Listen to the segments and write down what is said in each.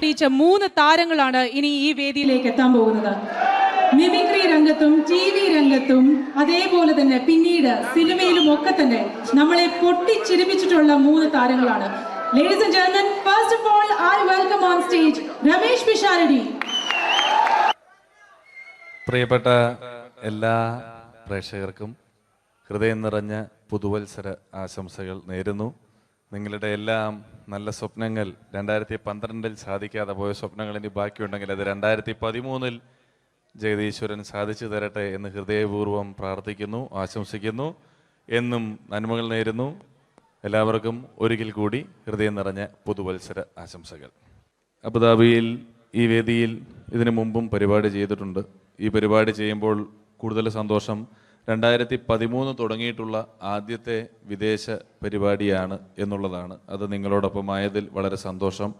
പൊട്ടിച്ച 3 താരങ്ങളാണ് ഇനി ഈ വേദിയിലേക്ക് എത്താൻ പോകുന്നത്. മിമിക്രി രംഗത്തും TV രംഗത്തും അതേപോലെ തന്നെ പിന്നീട് സിനിമയിലും ഒക്കെ തന്നെ നമ്മളെ പൊട്ടിച്ചിരിപ്പിച്ചിട്ടുള്ള 3 താരങ്ങളാണ്. Ladies and gentlemen, first of all, I welcome on stage Ramesh Pisharadi. പ്രിയപ്പെട്ട എല്ലാ പ്രേക്ഷകർക്കും ഹൃദയം നിറഞ്ഞ പുതുവത്സര ആശംസകൾ നേരുന്നു. നിങ്ങളുടെ എല്ലാം നല്ല സ്വപ്നങ്ങൾ 2012 സാധിക്കാതെ പോയ സ്വപ്നങ്ങൾ ഇനി ബാക്കിയുണ്ടെങ്കിൽ അത് 2013 ജഗദീശ്വരൻ സാധിച്ചു തരട്ടെ എന്ന് ഹൃദയപൂർവ്വം പ്രാർത്ഥിക്കുന്നു, ആശംസിക്കുന്നു. എന്നും നന്മകൾ നേരുന്നു. എല്ലാവർക്കും ഒരിക്കൽ കൂടി ഹൃദയം നിറഞ്ഞ പുതുവത്സര ആശംസകൾ. അബുദാബിയിൽ ഈ വേദിയിൽ ഇതിനു മുമ്പും പരിപാടി ചെയ്തിട്ടുണ്ട്. ഈ പരിപാടി ചെയ്യുമ്പോൾ കൂടുതൽ സന്തോഷം 2013 തുടങ്ങിയിട്ടുള്ള ആദ്യത്തെ വിദേശ പരിപാടിയാണ് എന്നുള്ളതാണ്. അത് നിങ്ങളോടൊപ്പം ആയതിൽ വളരെ സന്തോഷം.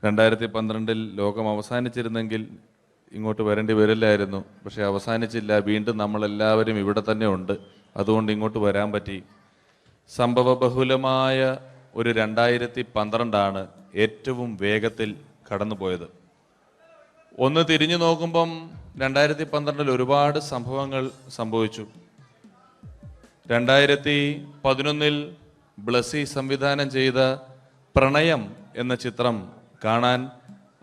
2012 ലോകം അവസാനിച്ചിരുന്നെങ്കിൽ ഇങ്ങോട്ട് വരേണ്ടി വരില്ലായിരുന്നു. പക്ഷേ അവസാനിച്ചില്ല. വീണ്ടും നമ്മളെല്ലാവരും ഇവിടെ തന്നെ ഉണ്ട്. അതുകൊണ്ട് ഇങ്ങോട്ട് വരാൻ പറ്റി. സംഭവബഹുലമായ ഒരു 2012 ഏറ്റവും വേഗത്തിൽ കടന്നുപോയത്. ഒന്ന് തിരിഞ്ഞു നോക്കുമ്പം 2012 ഒരുപാട് സംഭവങ്ങൾ സംഭവിച്ചു. 2011 ബ്ലസി സംവിധാനം ചെയ്ത പ്രണയം എന്ന ചിത്രം കാണാൻ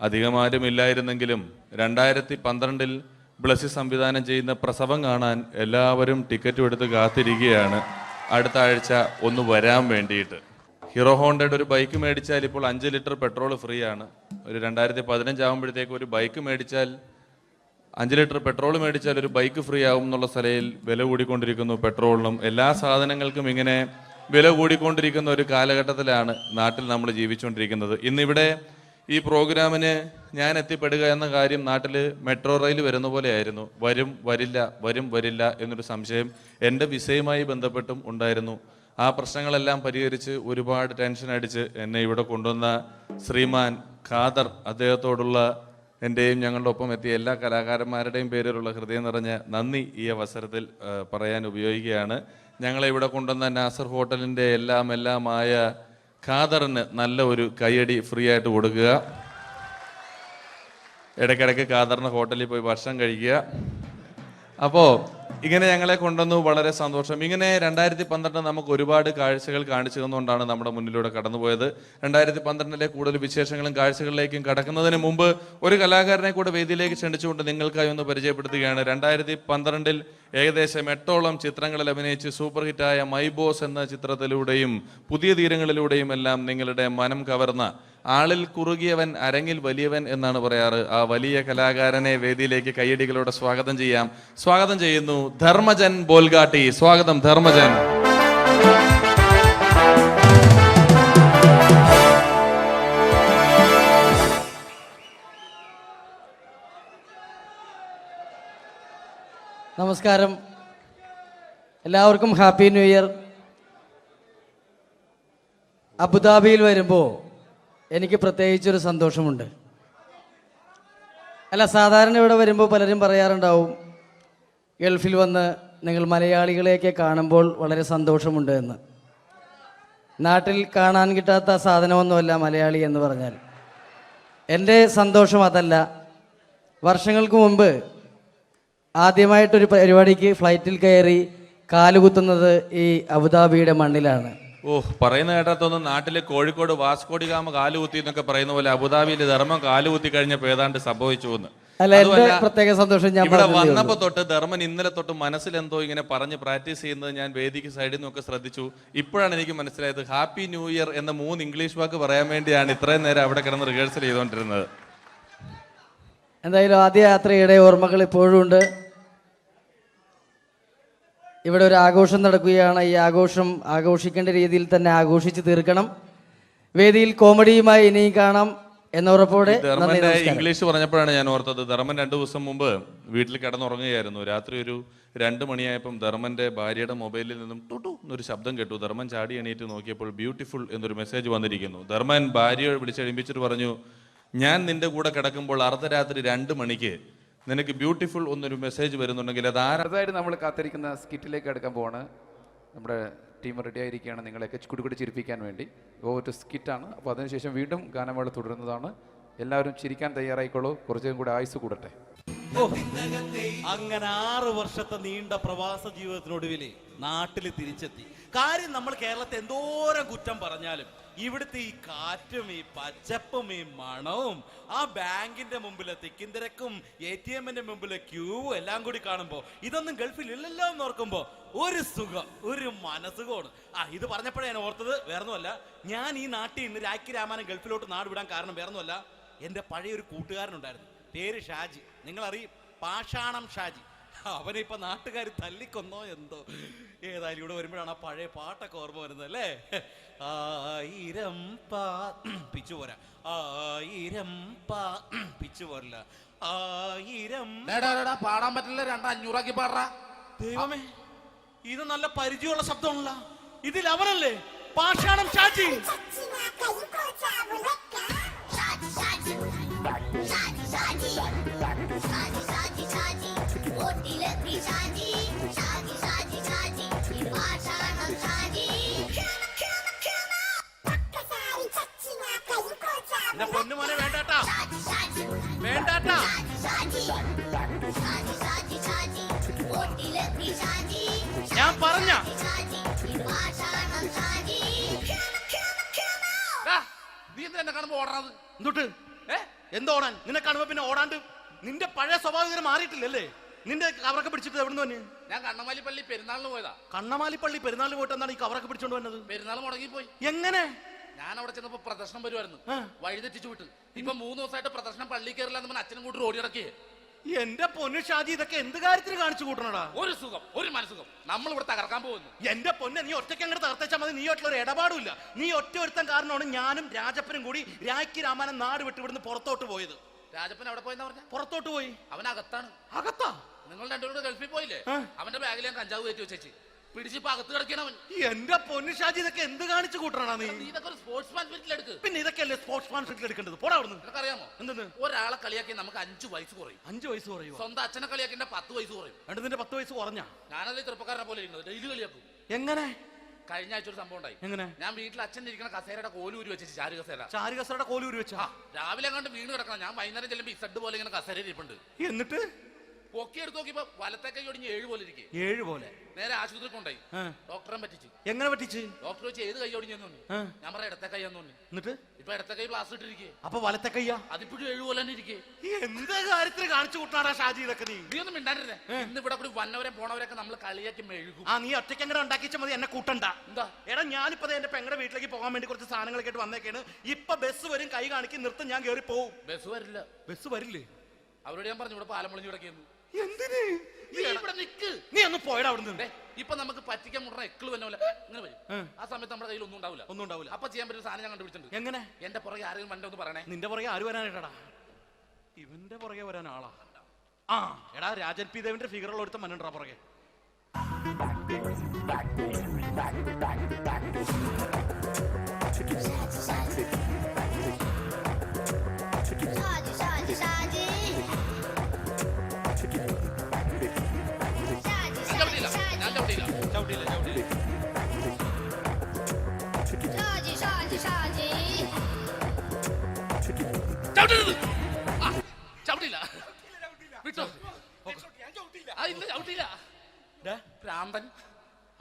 അധികമാരുമില്ലായിരുന്നെങ്കിലും 2012 ബ്ലസി സംവിധാനം ചെയ്യുന്ന പ്രസവം കാണാൻ എല്ലാവരും ടിക്കറ്റും എടുത്ത് കാത്തിരിക്കുകയാണ് അടുത്ത ആഴ്ച ഒന്ന് വരാൻ വേണ്ടിയിട്ട്. ഹീറോ ഹോണ്ടയുടെ ഒരു ബൈക്ക് മേടിച്ചാൽ ഇപ്പോൾ 5 ലിറ്റർ പെട്രോൾ ഫ്രീ ആണ്. ഒരു 2015 ആകുമ്പോഴത്തേക്ക് ഒരു ബൈക്ക് മേടിച്ചാൽ 5 ലിറ്റർ പെട്രോൾ മേടിച്ചാൽ ഒരു ബൈക്ക് ഫ്രീ ആവും എന്നുള്ള സ്ഥലയിൽ വില കൂടിക്കൊണ്ടിരിക്കുന്നു. പെട്രോളിനും എല്ലാ സാധനങ്ങൾക്കും ഇങ്ങനെ വില കൂടിക്കൊണ്ടിരിക്കുന്ന ഒരു കാലഘട്ടത്തിലാണ് നാട്ടിൽ നമ്മൾ ജീവിച്ചുകൊണ്ടിരിക്കുന്നത്. ഇന്നിവിടെ ഈ പ്രോഗ്രാമിന് ഞാൻ എത്തിപ്പെടുക എന്ന കാര്യം നാട്ടിൽ മെട്രോ റെയിൽ വരുന്ന പോലെ ആയിരുന്നു. വരും വരില്ല എന്നൊരു സംശയം എൻ്റെ വിസയുമായി ബന്ധപ്പെട്ടും ഉണ്ടായിരുന്നു. ആ പ്രശ്നങ്ങളെല്ലാം പരിഹരിച്ച് ഒരുപാട് ടെൻഷൻ അടിച്ച് എന്നെ ഇവിടെ കൊണ്ടുവന്ന ശ്രീമാൻ ഖാദർ, അദ്ദേഹത്തോടുള്ള എൻ്റെയും ഞങ്ങളുടെ ഒപ്പം എത്തിയ എല്ലാ കലാകാരന്മാരുടെയും പേരിലുള്ള ഹൃദയം നിറഞ്ഞ നന്ദി ഈ അവസരത്തിൽ പറയാൻ ഉപയോഗിക്കുകയാണ്. ഞങ്ങളെ ഇവിടെ കൊണ്ടുവന്ന നാസർ ഹോട്ടലിൻ്റെ എല്ലാമായ ഖാദറിന് നല്ല ഒരു കയ്യടി ഫ്രീ ആയിട്ട് കൊടുക്കുക. ഇടയ്ക്കിടയ്ക്ക് ഖാദറിന് ഹോട്ടലിൽ പോയി ഭക്ഷണം കഴിക്കുക. അപ്പോൾ ഇങ്ങനെ ഞങ്ങളെ കൊണ്ടുവന്നു, വളരെ സന്തോഷം. ഇങ്ങനെ 2012 നമുക്ക് ഒരുപാട് കാഴ്ചകൾ കാണിച്ചു തന്നുകൊണ്ടാണ് നമ്മുടെ മുന്നിലൂടെ കടന്നുപോയത്. 2012 കൂടുതൽ വിശേഷങ്ങളും കാഴ്ചകളിലേക്കും കടക്കുന്നതിന് മുമ്പ് ഒരു കലാകാരനെ കൂടെ വേദിയിലേക്ക് ക്ഷണിച്ചുകൊണ്ട് നിങ്ങൾക്കായി ഒന്ന് പരിചയപ്പെടുത്തുകയാണ്. 2012 ഏകദേശം 8ഓളം ചിത്രങ്ങളിൽ അഭിനയിച്ച് സൂപ്പർ ഹിറ്റായ മൈ ബോസ് എന്ന ചിത്രത്തിലൂടെയും പുതിയ തീരങ്ങളിലൂടെയും എല്ലാം നിങ്ങളുടെ മനം കവർന്ന, ആളിൽ കുറുകിയവൻ അരങ്ങിൽ വലിയവൻ എന്നാണ് പറയാറ്, ആ വലിയ കലാകാരനെ വേദിയിലേക്ക് കയ്യടികളോടെ സ്വാഗതം ചെയ്യാം. സ്വാഗതം ചെയ്യുന്നു ധർമ്മജൻ ബോൽഗാട്ടി. സ്വാഗതം ധർമ്മജൻ. നമസ്കാരം, എല്ലാവർക്കും ഹാപ്പി ന്യൂ ഇയർ. അബുദാബിയിൽ വരുമ്പോൾ എനിക്ക് പ്രത്യേകിച്ചൊരു സന്തോഷമുണ്ട്. സാധാരണ ഇവിടെ വരുമ്പോൾ പലരും പറയാറുണ്ടാവും, ഗൾഫിൽ വന്ന് നിങ്ങൾ മലയാളികളെയൊക്കെ കാണുമ്പോൾ വളരെ സന്തോഷമുണ്ട് എന്ന്. നാട്ടിൽ കാണാൻ കിട്ടാത്ത സാധനമൊന്നുമല്ല മലയാളി എന്ന് പറഞ്ഞാൽ. എൻ്റെ സന്തോഷം അതല്ല. വർഷങ്ങൾക്ക് മുമ്പ് ആദ്യമായിട്ടൊരു പരിപാടിക്ക് ഫ്ലൈറ്റിൽ കയറി കാലുകുത്തുന്നത് ഈ അബുദാബിയുടെ മണ്ണിലാണ്. പറയുന്ന കേട്ടത്തൊന്നും നാട്ടിലെ കോഴിക്കോട് വാസ്കോഡിഗാമ കാലുകുത്തി എന്നൊക്കെ പറയുന്ന പോലെ അബുദാബിയിൽ ധർമ്മം കാലുകുത്തി കഴിഞ്ഞപ്പോൾ ഏതാണ്ട് സംഭവിച്ചു എന്ന്. പ്രത്യേക സന്തോഷം. ഞാൻ ഇവിടെ വന്നപ്പോ തൊട്ട് ധർമ്മൻ ഇന്നലെ തൊട്ട് മനസ്സിലെന്തോ ഇങ്ങനെ പറഞ്ഞ് പ്രാക്ടീസ് ചെയ്യുന്നത് ഞാൻ വേദിക്ക് സൈഡിൽ നിന്നൊക്കെ ശ്രദ്ധിച്ചു. ഇപ്പോഴാണ് എനിക്ക് മനസ്സിലായത് ഹാപ്പി ന്യൂ ഇയർ എന്ന 3 ഇംഗ്ലീഷ് വാക്ക് പറയാൻ വേണ്ടിയാണ് ഇത്രയും നേരം അവിടെ കിടന്ന് റിഹേഴ്സൽ ചെയ്തുകൊണ്ടിരുന്നത്. എന്തായാലും ആദ്യ യാത്രയുടെ ഓർമ്മകൾ ഇപ്പോഴും ഉണ്ട്. ഇവിടെ ഒരു ആഘോഷം നടക്കുകയാണ്. ഈ ആഘോഷം ആഘോഷിക്കേണ്ട രീതിയിൽ തന്നെ ആഘോഷിച്ച് തീർക്കണം. വേദിയിൽ കോമഡിയുമായി ഇനിയും കാണാം എന്നുറപ്പോടെ. ഇംഗ്ലീഷ് പറഞ്ഞപ്പോഴാണ് ഞാൻ ഓർത്തത്, ധർമ്മൻ 2 ദിവസം മുമ്പ് വീട്ടിൽ കിടന്നുറങ്ങുകയായിരുന്നു. രാത്രി ഒരു 2 മണിയായപ്പം ധർമ്മന്റെ ഭാര്യയുടെ മൊബൈലിൽ നിന്നും ടുട്ടു എന്നൊരു ശബ്ദം കേട്ടു. ധർമ്മൻ ചാടി എണീറ്റ് നോക്കിയപ്പോൾ ബ്യൂട്ടിഫുൾ എന്നൊരു മെസ്സേജ് വന്നിരിക്കുന്നു. ധർമ്മൻ ഭാര്യയെ വിളിച്ചെഴുപ്പിച്ചിട്ട് പറഞ്ഞു, ഞാൻ നിന്റെ കൂടെ കിടക്കുമ്പോൾ അർദ്ധരാത്രി 2 മണിക്ക് നിനക്ക് ബ്യൂട്ടിഫുൾ ഒന്നൊരു മെസ്സേജ് വരുന്നുണ്ടെങ്കിൽ അത് ആരായിട്ട് നമ്മൾ കാത്തിരിക്കുന്ന സ്കിറ്റിലേക്ക് എടുക്കാൻ പോവാണ്. നമ്മുടെ ടീം റെഡി ആയിരിക്കുകയാണ് നിങ്ങളെയൊക്കെ കുടികുടി ചിരിപ്പിക്കാൻ വേണ്ടി. ഒരു സ്കിറ്റാണ്. അപ്പോൾ അതിനുശേഷം വീണ്ടും ഗാനമേള തുടരുന്നതാണ്. എല്ലാവരും ചിരിക്കാൻ തയ്യാറായിക്കോളൂ. കുറച്ചും കൂടെ ആയുസ് കൂടട്ടെ. ഓ, അങ്ങനെ 6 വർഷത്തെ നീണ്ട പ്രവാസ ജീവിതത്തിനൊടുവിൽ നാട്ടിൽ തിരിച്ചെത്തി. കാര്യം നമ്മൾ കേരളത്തെ എന്തോരം കുറ്റം പറഞ്ഞാലും ഇവിടുത്തെ ഈ കാറ്റും ഈ പച്ചപ്പും ഈ മണവും ആ ബാങ്കിന്റെ മുമ്പിലെ തിക്കും തിരക്കും ATM-ന്റെ മുമ്പിലെ ക്യൂവും എല്ലാം കൂടി കാണുമ്പോൾ ഇതൊന്നും ഗൾഫിൽ ഇല്ലല്ലോ എന്ന് ഓർക്കുമ്പോൾ ഒരു സുഖം, ഒരു മനസുഖമാണ്. ഇത് പറഞ്ഞപ്പോഴേ ഞാൻ ഓർത്തത് വേറൊന്നുമല്ല, ഞാൻ ഈ നാട്ടിൽ നിന്ന് രാഖി രാമാനം ഗൾഫിലോട്ട് നാട് വിടാൻ കാരണം വേറൊന്നുമല്ല, എൻ്റെ പഴയ ഒരു കൂട്ടുകാരനുണ്ടായിരുന്നു, പേര് ഷാജി. നിങ്ങളറിയും, പാഷാണം ഷാജി. അവനെ ഇപ്പൊ നാട്ടുകാർ തല്ലിക്കൊന്നോ എന്തോ. ഏതായാലും ഇവിടെ വരുമ്പോഴാണ് ആ പഴയ പാട്ടൊക്കെ ഓർമ്മ വരുന്നത് അല്ലേ. 1000 പിച്ചു പോരാ, 1000 പിച്ചു പോരില്ല, 1000 പാടാൻ പറ്റില്ല. 500 പാടാ. ദൈവമേ, ഇത് നല്ല പരിചയമുള്ള ശബ്ദമാണല്ലോ. ഇതിൽ അവനല്ലേ പാഷാണം ഷാജി? പൊന്നുമോനെ വേണ്ടാട്ടാ, വേണ്ടാട്ടാ. ഞാൻ പറഞ്ഞ നീ എന്താ കാണുമ്പോ ഓടാത്? എന്തൊട്ട് എന്തോടാൻ? നിന്നെ കാണുമ്പോ പിന്നെ ഓടാണ്ട് നിന്റെ പഴയ സ്വഭാവം മാറിയിട്ടില്ലല്ലേ? നിന്റെ കവറൊക്കെ പിടിച്ചിട്ട് എവിടുന്ന് തന്നെ? ഞാൻ കണ്ണമാലി പള്ളി പെരുന്നാളിന് പോയതാ. കണ്ണമാലിപ്പള്ളി പെരുന്നാളിന് പോയിട്ട് എന്താണ് ഈ കവറൊക്കെ പിടിച്ചോണ്ട് വന്നത്? പെരുന്നാൾ മുടങ്ങിപ്പോയി. എങ്ങനെ? ഞാൻ അവിടെ ചെന്നപ്പോ പ്രദർശനം വരുമായിരുന്നു, വഴിതെറ്റിച്ചു വിട്ട്. ഇപ്പൊ 3 ദിവസമായിട്ട് പ്രദർശനം പള്ളി കയറില്ല എന്ന് അച്ഛനും കൂട്ടി ഓടി ഇറക്കിയേ. എന്റെ പൊന്നു ഷാജി, ഇതൊക്കെ എന്ത് കാര്യത്തിന് കാണിച്ചു കൂട്ടണടാ? ഒരു സുഖം, ഒരു മനസുഖം. നമ്മൾ ഇവിടെ തകർക്കാൻ പോകുന്നു. എന്റെ പൊന്നെ, നീ ഒറ്റയ്ക്ക് അങ്ങോട്ട് തകർത്തേച്ചാൽ മതി. നീ ആയിട്ടുള്ള ഒരു ഇടപാടില്ല. നീ ഒറ്റ ഒരുത്തൻ കാരണമാണ് ഞാനും രാജപ്പനും കൂടി രാഖി രാമാനം നാട് വിട്ട് ഇവിടുന്ന് പുറത്തോട്ട് പോയത്. രാജപ്പൻ എവിടെ പോയെന്ന് പറഞ്ഞ? പുറത്തോട്ട് പോയി. അവനകത്താണ്. അകത്താ? നിങ്ങൾ രണ്ടുപേരും ഗൾഫിൽ പോയില്ലേ? അവന്റെ ബാഗിൽ ഞാൻ കഞ്ചാവ് കയറ്റി വെച്ചേച്ച് പിടിച്ചിപ്പോ അകത്ത് കിടക്കണവൻ. എന്റെ പൊന്നു ഷാജി, ഇതൊക്കെ എന്ത് കാണിച്ചു കൂട്ടണ നീ? ഇതൊക്കെ ഒരു സ്പോർട്സ്മാൻ സ്പിരിറ്റിൽ എടുക്ക്. പിന്നെ ഇതൊക്കെയല്ലേ സ്പോർട്സ്മാൻ സ്പിരിറ്റിൽ എടുക്കേണ്ടത്? പോടാ അവിടുന്ന്. നിനക്കറിയാമോ എന്തെന്ന്? ഒരാളെ കളിയാക്കി നമുക്ക് 5 വയസ്സ് കുറയും. 5 വയസ്സ് കുറയും? സ്വന്തം അച്ഛനെ കളിയാക്കി 10 വയസ്സ് കുറയും. എന്നിട്ട് നിന്റെ 10 വയസ്സ് കുറഞ്ഞ? ഞാനത് ചെറുപ്പക്കാരനെ പോലെ ഇരിക്കുന്നത്, ഡെയിലി കളിയാക്കും. എങ്ങനെ? കഴിഞ്ഞ ആഴ്ച ഒരു സംഭവം ഉണ്ടായി. എങ്ങനെ? ഞാൻ വീട്ടിൽ അച്ഛൻ ഇരിക്കുന്ന കസേരയുടെ കോലൂരി വെച്ച്, ചാരു കസേര. ചാരു കസേരയുടെ കോലൂരി വെച്ചാ? രാവിലെ കണ്ട് വീണ് കിടക്കണം. ഞാൻ വൈകുന്നേരം ചെല്ലുമ്പോ ഇസഡ് പോലെ ഇങ്ങനെ കസേര ഇരിപ്പുണ്ട്. എന്നിട്ട് പൊക്കി എടുത്ത് നോക്കിയപ്പോ വലത്തെ കൈ ഒടിഞ്ഞ് 7 പോലെ ഇരിക്കും. 7 പോലെ? നേരെ ആശുപത്രി കൊണ്ടായി. ഡോക്ടറെ പറ്റിച്ച്. എങ്ങനെ പറ്റിച്ച്? ഡോക്ടർ വെച്ച് ഏത് കൈ ഒടിഞ്ഞെന്നു? ഞാൻ പറയാം ഇടത്തെ കൈ എന്ന്. എന്നിട്ട് ഇപ്പൊ ഇടത്തെ കൈ പ്ലാസ്റ്റർ ഇട്ടിരിക്കേ. അപ്പൊ വലത്തെ കയ്യാ? അതിപ്പോഴും 7 പോലെ തന്നെ ഇരിക്കേ. എന്ത് കാര്യത്തിന് കാണിച്ചു കൂട്ടാടാ ഷാജി ഇതൊക്കെ? നീ ഒന്നും മിണ്ടാണ്ടിരുന്നേ. ഇന്ന് ഇവിടെ കൂടി വന്നവരെ പോണവരൊക്കെ നമ്മൾ കളിയാക്കി മെഴുകും. നീ ഒറ്റയ്ക്ക് അങ്ങനെ ഉണ്ടാക്കിച്ചാൽ മതി, എന്നെ കൂട്ടണ്ട. എന്താ? എടാ, ഞാനിപ്പോ എന്റെ പെങ്ങളുടെ വീട്ടിലേക്ക് പോകാൻ വേണ്ടി കുറച്ച് സാധനങ്ങളൊക്കെ ആയിട്ട് വന്നേക്കാണ്. ഇപ്പൊ ബസ് വരും, കൈ കാണിക്കും, നിർത്തും, ഞാൻ കയറി പോവും. ബസ് വരില്ല. ബസ് വരില്ലേ? അവരോട് ഞാൻ പറഞ്ഞു ഇവിടെ പാലം പൊളിഞ്ഞു കിടക്കുന്നു. എന്തിന്? നീ ഇവിടെ നിക്ക്. നീ ഒന്ന് പോയടാ അവിടുന്ന്. ഇപ്പൊ നമുക്ക് പറ്റിക്കാൻ മുടണ എക്കിള് വന്ന പോലെ ഇങ്ങനെ വരും. ആ സമയത്ത് നമ്മുടെ കയ്യിൽ ഒന്നും ഉണ്ടാവില്ല. ഒന്നും ഉണ്ടാവില്ല. അപ്പൊ ചെയ്യാൻ പറ്റുന്ന സാധനം ഞാൻ കണ്ടുപിടിച്ചിട്ടുണ്ട്. എങ്ങനെ? എന്റെ പുറകെ ആരെങ്കിലും വണ്ടി ഒന്ന് പറയണേ. നിന്റെ പുറകെ ആര് വരാനായിട്ടാടാ? ഇവന്റെ പുറകെ വരാൻ ആളാ? എടാ, രാജൻ പി ദേവിന്റെ ഫിഗറുള്ള ഒരുത്ത മനുണ്ടാ പുറകെ.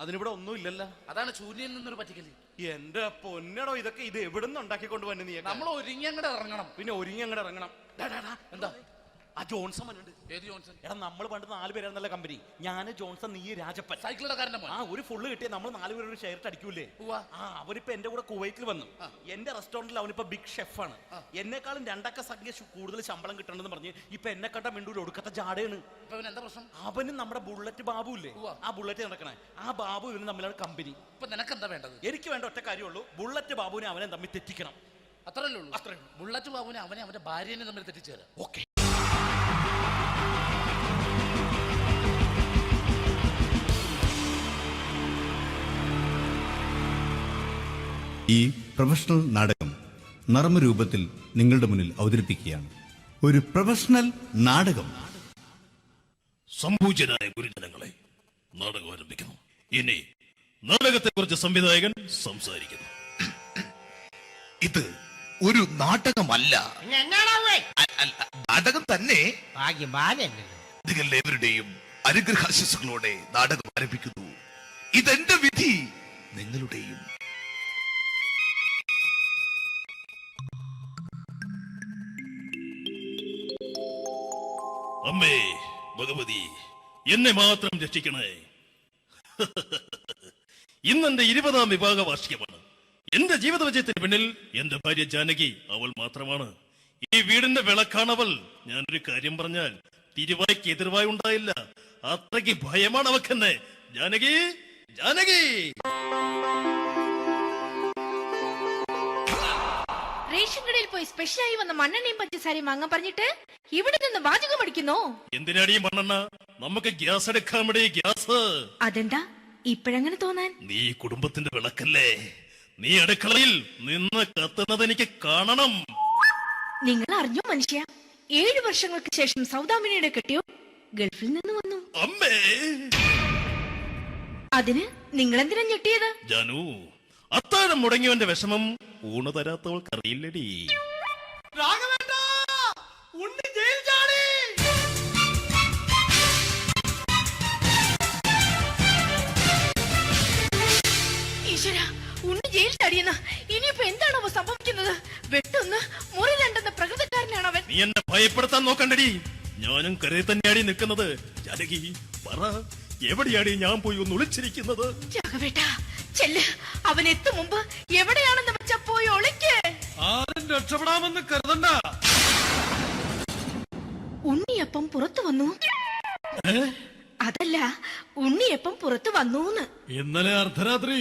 അതിനിവിടെ ഒന്നും ഇല്ലല്ലോ. അതാണ് ശൂന്യയിൽ നിന്നൊരു പറ്റിക്കല്. എന്റെ പൊന്നടോ, ഇതൊക്കെ ഇത് എവിടുന്ന് ഉണ്ടാക്കിക്കൊണ്ട് വന്നു നീ? നമ്മൾ ഒരുങ്ങി അങ്ങോട്ട് ഇറങ്ങണം. പിന്നെ ഒരുങ്ങി അങ്ങോട്ട് ഇറങ്ങണം. എന്താ? ആ ജോൺസൺ മനുണ്ട്. ഏത് ജോൺസൺ? എടാ, നമ്മൾ പണ്ട് 4 പേരായിരുന്നല്ല കമ്പനി. ഞാന്, ജോൺസൺ, നീ, രാജപ്പൻ. സൈക്കിളുടെ കാരന്റെ മോൻ. ഒരു ഫുള്ള് കിട്ടിയ നമ്മൾ 4 പേര് ഒരു ഷെയർ അടിക്കൂലേ? അവനിപ്പോ എന്റെ കൂടെ കുവൈറ്റിൽ വന്നു. എന്റെ റെസ്റ്റോറന്റിൽ അവനിപ്പോ ബിഗ് ഷെഫാണ്. എന്നെക്കാളും 2 അക്ക സംഖ്യ കൂടുതൽ ശമ്പളം കിട്ടണമെന്ന് പറഞ്ഞ് ഇപ്പൊ എന്നെ കണ്ട മിണ്ടൂര് ഒടുക്കത്തെ ജാടയാണ്. എന്താ പ്രശ്നം? അവനും നമ്മുടെ ബുള്ളറ്റ് ബാബു ഇല്ലേ, ആ ബുള്ളറ്റ് നടക്കണേ, ആ ബാബു ഇവനും തമ്മിലാണ് കമ്പനി. ഇപ്പൊ നിനക്ക് എന്താ വേണ്ടത്? എനിക്ക് വേണ്ട ഒറ്റ കാര്യമുള്ളൂ, ബുള്ളറ്റ് ബാബുവിനെ അവനെ തമ്മിൽ തെറ്റിക്കണം. അത്രയല്ലേ ഉള്ളൂ? അത്രേ. ബുള്ളറ്റ് ബാബുവിനെ അവനെ അവന്റെ ഭാര്യനെ തമ്മിൽ തെറ്റിച്ചു തരാം. ഓക്കെ. ഈ പ്രൊഫഷണൽ നാടകം നർമ്മരൂപത്തിൽ നിങ്ങളുടെ മുന്നിൽ അവതരിപ്പിക്കുകയാണ്. ഒരു പ്രൊഫഷണൽ നാടകം. സംപൂജ്യരായ ഗുരുജനങ്ങളെ, നാടകം ആരംഭിക്കുന്നു. ഇനി നാടകത്തെ കുറിച്ച് സംവിധായകൻ സംസാരിക്കുന്നു. ഇത് ഒരു നാടകമല്ല. അല്ല, നാടകം തന്നെ. നിങ്ങളെവരുടെയും അനുഗ്രഹാശിസുകളോടെ നാടകം ആരംഭിക്കുന്നു. ഇതെന്റെ വിധി, നിങ്ങളുടെയും. അമ്മേ ഭഗവതി, എന്നെ മാത്രം രക്ഷിക്കണേ. ഇന്നെന്റെ 20ാം വിവാഹ വാർഷികമാണ്. എന്റെ ജീവിത വിജയത്തിന് പിന്നിൽ എന്റെ ഭാര്യ ജാനകി അവൾ മാത്രമാണ്. ഈ വീടിന്റെ വിളക്കാണവൾ. ഞാനൊരു കാര്യം പറഞ്ഞാൽ തിരുവായ്ക്ക് എതിർവായി ഉണ്ടായില്ല. അത്രയ്ക്ക് ഭയമാണ് അവക്കെന്നെ. ജാനകി, ജാനകി. റേഷൻ കടയിൽ പോയി സ്പെഷ്യലായി വന്ന മണ്ണെണ്ണയും പഞ്ചസാരയും വാങ്ങാൻ പറഞ്ഞിട്ട് ഇവിടെ നിന്ന് വാചകം അടിക്കുന്നോ? എന്തിനാടി മണ്ണെണ്ണ? നമുക്ക് ഗ്യാസ് എടുക്കാൻ വേണ്ടി ഗ്യാസ്. അതെന്താ ഇപ്പോഴങ്ങനെ തോന്നാൻ? നീ കുടുംബത്തിന്റെ വിളക്കല്ലേ. നീ അടുക്കളയിൽ നിന്ന് കത്തുന്നത് എനിക്ക് കാണണം. നിങ്ങൾ അറിഞ്ഞോ മനുഷ്യ, 7 വർഷങ്ങൾക്ക് ശേഷം സൗദാമിനിയുടെ കെട്ടിയോ ഗൾഫിൽ നിന്ന് വന്നു. അമ്മേ, അതിന് നിങ്ങൾ എന്തിനാ ഞെട്ടിയത്? ജാനു, അത്താഴം മുടങ്ങിയവന്റെ വിഷമം ഊണ് തരാത്തവൾക്കറിയില്ലടി. ഈശ്വര, ഉണ്ണി ജയിൽ ചാടിയെന്ന. ഇനിയിപ്പോ എന്താണോ സംഭവിക്കുന്നത്? വെട്ടൊന്ന് മുറി രണ്ടെന്ന പ്രകൃതക്കാരനാണ് അവൻ. നീ എന്നെ ഭയപ്പെടുത്താൻ നോക്കണ്ടടി. ഞാനും കരയിൽ തന്നെയാടി നിൽക്കുന്നത്. ജാനകി, പറ, എവിടെയാടി ഞാൻ പോയി ഒന്ന് ഒളിച്ചിരിക്കുന്നത്? രാഘവേട്ട, ചെല്ല്. അവൻ എത്തും മുമ്പ് എവിടെയാണെന്ന് വെച്ചാ പോയി ഒളിക്ക്. ആരും രക്ഷപ്പെടാമെന്ന് കരുതണ്ട. ഉണ്ണിയപ്പം പുറത്തു വന്നു. അതല്ല, ഉണ്ണിയപ്പം പുറത്തു വന്നൂന്ന്. ഇന്നലെ അർദ്ധരാത്രി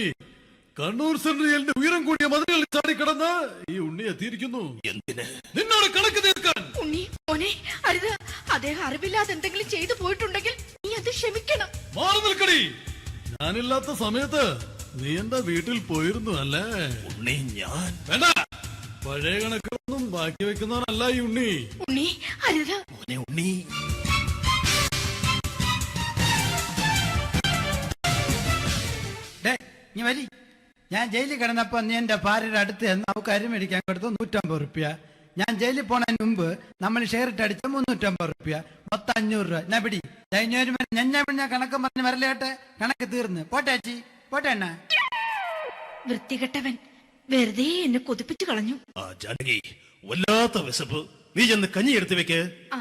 കണ്ണൂർ സെൻട്രലിന്റെ ഉയരം കൂടിയ മതിലുകളിൽ ചാടിക്കിടന്ന് ഈ ഉണ്ണി എത്തിയിരിക്കുന്നു. എന്തിന്? നിന്നോട് കണക്ക് തീർക്കാൻ. ഉണ്ണി മോനെ, അരുത്. അദ്ദേഹം അറിവില്ലാതെ എന്തെങ്കിലും ചെയ്തു പോയിട്ടുണ്ടെങ്കിൽ നീ അത് ക്ഷമിക്കണം. മാറി നിൽക്കടി. ഞാനില്ലാത്ത സമയത്ത് നീ എന്റെ വീട്ടിൽ പോയിരുന്നു അല്ലേ? ഉണ്ണി, ഞാൻ വേണ്ട. പഴയ കണക്കൊന്നും ബാക്കി വെക്കുന്നവനല്ല ഈ ഉണ്ണി. ഉണ്ണി, അരുത്. മോനെ ഉണ്ണി. ഞാൻ ജയിലിൽ കിടന്നപ്പോ നീ എന്റെ ഭാര്യയുടെ അടുത്ത് നമുക്ക് അരി മേടിക്കാൻ കൊടുത്തു 150 റുപ്യ. ഞാൻ ജയിലിൽ പോണതിന് മുമ്പ് നമ്മൾ ഷെയർ ഇട്ട് അടിച്ച 350 റുപ്യ, മൊത്തം 500 രൂപ. ഞാൻ പിടി ഞാൻ കണക്ക് പറഞ്ഞ് വരലേട്ടെ. കണക്ക് തീർന്ന് പോട്ടെ ചേച്ചി, പോട്ടെ അണ്ണ. വൃത്തികെട്ടവൻ വെറുതെ എന്നെ കൊതിപ്പിച്ചു കളഞ്ഞു. ആ ജാനകി, വല്ലാത്ത വിശപ്പ്. നീ ചെന്ന് കഞ്ഞി എടുത്തു വെക്ക്. ആ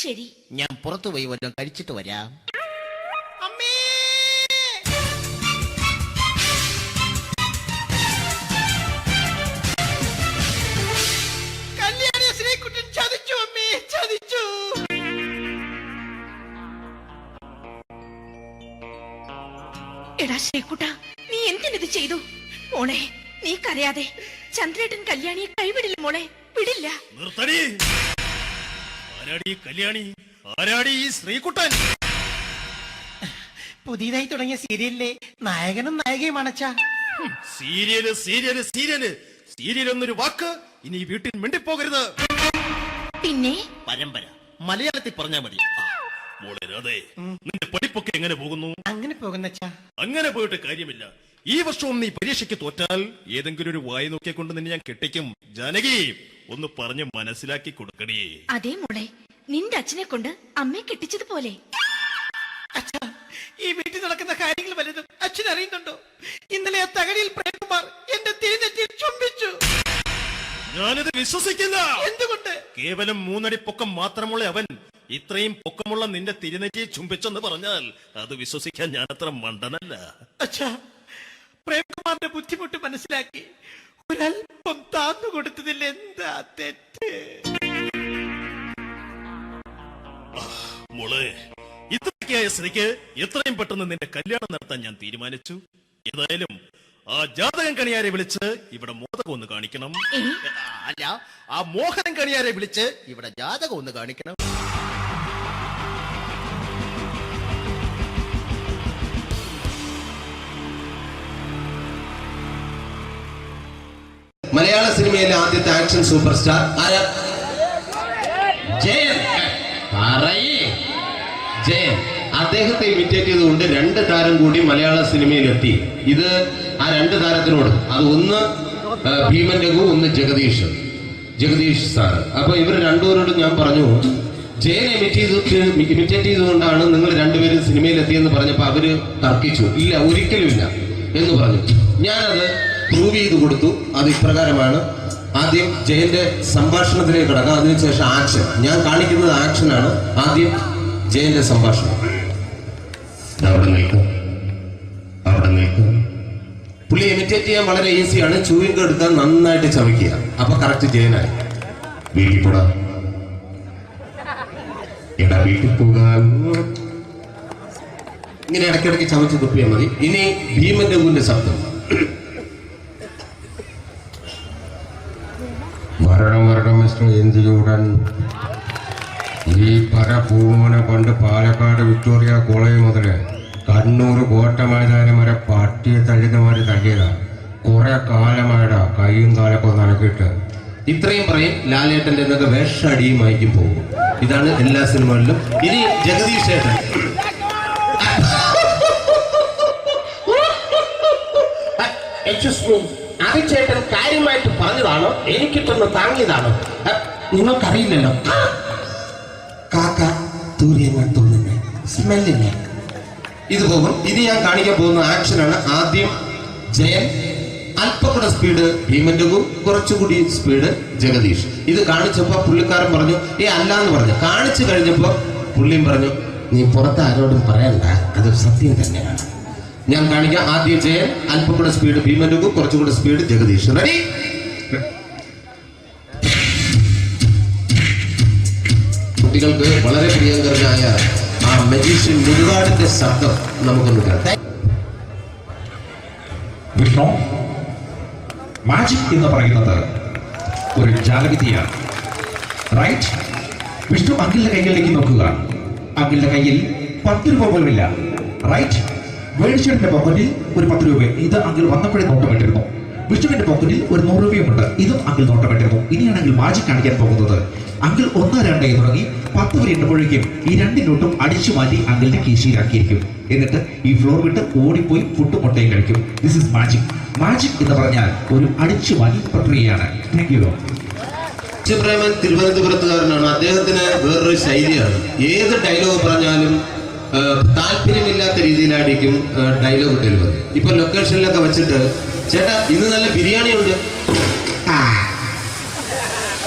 ശരി. ഞാൻ പുറത്തു പോയി വല്ലതും കഴിച്ചിട്ട് വരാം. എടാ ശ്രീകുട്ട, നീ എന്തിനിത് ചെയ്തു? മോളെ, നീ കരയാതെ. ചന്ദ്രേട്ടൻ കല്യാണിയെ കൈവിടില്ല മോളെ, വിടില്ല. നിർത്തടി. ആരാടി കല്യാണി? ആരാടി ഈ ശ്രീകുട്ടൻ? പുതിയതായി തുടങ്ങിയ സീരിയലിലെ നായകനും നായികയും അണച്ചാ. സീരിയല് സീരിയല് സീരിയല് സീരിയൽ എന്നൊരു വാക്ക് ഇനി ഈ വീട്ടിൽ മിണ്ടിപ്പോകരുത്. പിന്നെ പരമ്പര മലയാളത്തിൽ പറഞ്ഞാ മതി. മോളെ രാധേ, നിന്റെ പഠിപ്പൊക്കെ എങ്ങനെ പോകുന്നു? അങ്ങനെ പോകുന്നച്ചാ. അങ്ങനെ പോയിട്ട് കാര്യമില്ല. ഈ വർഷവും നീ പരീക്ഷയ്ക്ക് തോറ്റാൽ ഏതെങ്കിലും ഒരു വായി നോക്കിക്കൊണ്ട് നിന്നെ ഞാൻ കെട്ടിക്കും. ജാനകി, ഒന്ന് പറഞ്ഞ് മനസ്സിലാക്കി കൊടുക്കണേ. അതേ മോളെ, നിന്റെ അച്ഛനെ കൊണ്ട് അമ്മയെ കെട്ടിച്ചതുപോലെ. അച്ഛാ, ഈ വീട്ടിൽ നടക്കുന്ന കാര്യങ്ങൾ വലുതും അച്ഛൻ അറിയുന്നുണ്ടോ? ഇന്നലെ ആ തകഴിയിൽ പ്രേംകുമാർ എന്റെ തിരുനെറ്റിയിൽ ചുംബിച്ചു. ഞാനിത് വിശ്വസിക്കില്ല. എന്തുകൊണ്ട്? കേവലം 3 അടി പൊക്കം മാത്രമുള്ള അവൻ ഇത്രയും പൊക്കമുള്ള നിന്റെ തിരുനെറ്റിയെ ചുംബിച്ചെന്ന് പറഞ്ഞാൽ അത് വിശ്വസിക്കാൻ ഞാൻ അത്ര മണ്ടനല്ല. അച്ഛാ, പ്രേംകുമാറിന്റെ ബുദ്ധിമുട്ട് മനസ്സിലാക്കി ഒരല്പം താന്നു കൊടുത്തതിൽ എന്താ തെറ്റ്? മോളെ, ഇത്രയ്ക്കായ സ്ത്രീക്ക് എത്രയും പെട്ടെന്ന് നിന്റെ കല്യാണം നടത്താൻ ഞാൻ തീരുമാനിച്ചു. ഏതായാലും ആ ജാതകം കണിയാരെ വിളിച്ച് ഇവിടെ മോദകം ഒന്ന് കാണിക്കണം. അല്ല, ആ മോഹനം കണിയാരെ വിളിച്ച് ഇവിടെ ജാതകം ഒന്ന് കാണിക്കണം. മലയാള സിനിമയിലെ ആദ്യത്തെ ആക്ഷൻ സൂപ്പർ സ്റ്റാർ ആരാ? ജയൻ. ജയൻ. അദ്ദേഹത്തെ ഇമിറ്റേറ്റ് ചെയ്തുകൊണ്ട് 2 താരം കൂടി മലയാള സിനിമയിലെത്തി. ഇത് ആ 2 താരത്തിനോട്, അത് ഒന്ന് ഭീമൻ രഘു, ഒന്ന് ജഗദീഷ്. ജഗദീഷ് സാർ. അപ്പൊ ഇവർ രണ്ടുപേരോടും ഞാൻ പറഞ്ഞു, ജയനെ ഇമിറ്റേറ്റ് ചെയ്തുകൊണ്ടാണ് നിങ്ങൾ രണ്ടുപേരും സിനിമയിൽ എത്തിയെന്ന് പറഞ്ഞപ്പോൾ അവര് തർക്കിച്ചു. ഇല്ല, ഒരിക്കലുമില്ല എന്ന് പറഞ്ഞു. ഞാനത് പ്രൂവ് ചെയ്ത് കൊടുത്തു. അത് ഇപ്രകാരമാണ്. ആദ്യം ജയന്റെ സംഭാഷണത്തിലേക്ക് കിടക്കാം, അതിനുശേഷം ആക്ഷൻ. ഞാൻ കാണിക്കുന്നത് ആക്ഷനാണ്. ആദ്യം ജയന്റെ സംഭാഷണം. അവിടെ നിൽക്കും, അവിടെ നിൽക്കും. പുള്ളി ഇമിറ്റേറ്റ് ചെയ്യാൻ വളരെ ഈസിയാണ്. ചൂയിങ് എടുക്കാൻ നന്നായിട്ട് ചവയ്ക്കുക. അപ്പൊ കറക്റ്റ് ജയനായി. വീട്ടിൽ പോടാ, എടാ വീട്ടിൽ പോകാൻ. ഇങ്ങനെ ഇടയ്ക്കിടയ്ക്ക് ചവച്ച് തുപ്പിയാൽ മതി. ഇനി ഭീമന്റെ ഊന്റെ ശബ്ദം. വരണം വരണം മിസ്റ്റർ എന്തിലൂടൻ. ഈ പരപൂമനെ കൊണ്ട് പാലക്കാട് വിക്ടോറിയ കോളേജ് മുതല് കണ്ണൂർ കോട്ട മൈതാനം വരെ പട്ടിയെ തള്ളുന്നമാര് തള്ളിയതാ. കുറെ കാലമായടാ കൈയും കാലൊക്കെ നടക്കിയിട്ട്. ഇത്രയും പറയും. ലാലേട്ടന്റെ എന്നൊക്കെ വേഷടിയുമായിരിക്കും പോകും. ഇതാണ് എല്ലാ സിനിമകളിലും. ഇനി ജഗദീഷ് ഏട്ടൻ. ചേട്ടൻ കാര്യമായിട്ട് പറഞ്ഞതാണോ എനിക്കിട്ടൊന്ന് താങ്ങിയതാണോ? നിങ്ങൾക്കറിയില്ലല്ലോ. കാക്ക തൂര്യങ്ങൾ തോന്നുന്നു, സ്മെല്ലില്ലേ? ഇത് പോകും. ഇനി ഞാൻ കാണിക്കാൻ പോകുന്ന ആക്ഷനാണ്. ആദ്യം ജയൻ, അല്പം കൂടെ സ്പീഡ് ഭീമന്റെകും, കുറച്ചുകൂടി സ്പീഡ് ജഗദീഷ്. ഇത് കാണിച്ചപ്പോ പുള്ളിക്കാരൻ പറഞ്ഞു അല്ലാന്ന് പറഞ്ഞു. കാണിച്ചു കഴിഞ്ഞപ്പോ പുള്ളിയും പറഞ്ഞു നീ പുറത്ത് ആരോടും പറയണ്ട, അത് സത്യം തന്നെയാണ്. ഞാൻ കാണിക്കാം. ആദ്യം ജയൻ, അല്പം കൂടെ സ്പീഡ് ഭീമന്റെകും, കുറച്ചുകൂടെ സ്പീഡ് ജഗദീഷ്. റെഡി? കുട്ടികൾക്ക് വളരെ പ്രിയങ്കരനായ ആ മജീഷ്യൻ മുരുകാടിന്റെ ശബ്ദം നമുക്കൊന്ന് കേൾക്കാം. വിഷ്ണു, മാജിക് എന്ന് പറയുന്നത് ഒരു ജാലവിദ്യയാണ്, റൈറ്റ്? വിഷ്ണു അങ്കിളിന്റെ കൈകളിലേക്ക് നോക്കുക. അങ്കിളിന്റെ കയ്യിൽ 10 രൂപ പോലുമില്ല, റൈറ്റ്? വേണിച്ചേട്ടന്റെ പോക്കറ്റിൽ ഒരു 10 രൂപ. ഇത് അങ്കിൾ വന്നപ്പോഴേ നോട്ടമിട്ടിരുന്നു. വിഷ്ണുവിന്റെ പോക്കറ്റിൽ ഒരു 100 രൂപയുമുണ്ട്. ഇതും അങ്കിൾ നോട്ടമിട്ടിരുന്നു. ഇനിയാണ് അങ്കിൾ മാജിക് കാണിക്കാൻ പോകുന്നത്. അങ്കിൾ 1, 2 തുടങ്ങി 10 വരെ എണ്ണുമ്പോഴേക്കും ഈ 2 നോട്ടും അടിച്ചു മാറ്റി അങ്കിളിന്റെ കീശയിലാക്കിയിരിക്കും. എന്നിട്ട് ഈ ഫ്ലോർ വിട്ട് ഓടിപ്പോയി ഫുഡ് മുട്ടയും കഴിക്കും. This is magic. മാജിക് എന്ന് പറഞ്ഞാൽ ഒരു അടിച്ചു മാറ്റി പ്രക്രിയയാണ്. Thank you. പ്രേമൻ തിരുവനന്തപുരത്തുകാരനാണ്. അദ്ദേഹത്തിന് വേറൊരു ശൈലിയാണ്. ഏത് ഡയലോഗ് പറഞ്ഞാലും താല്പര്യമില്ലാത്ത രീതിയിലായിരിക്കും ഡയലോഗ് ഡെലിവറി. ഇപ്പൊ ലൊക്കേഷനിലൊക്കെ വെച്ചിട്ട് ചേട്ടാ ഇന്ന് നല്ല ബിരിയാണി ഉണ്ട്,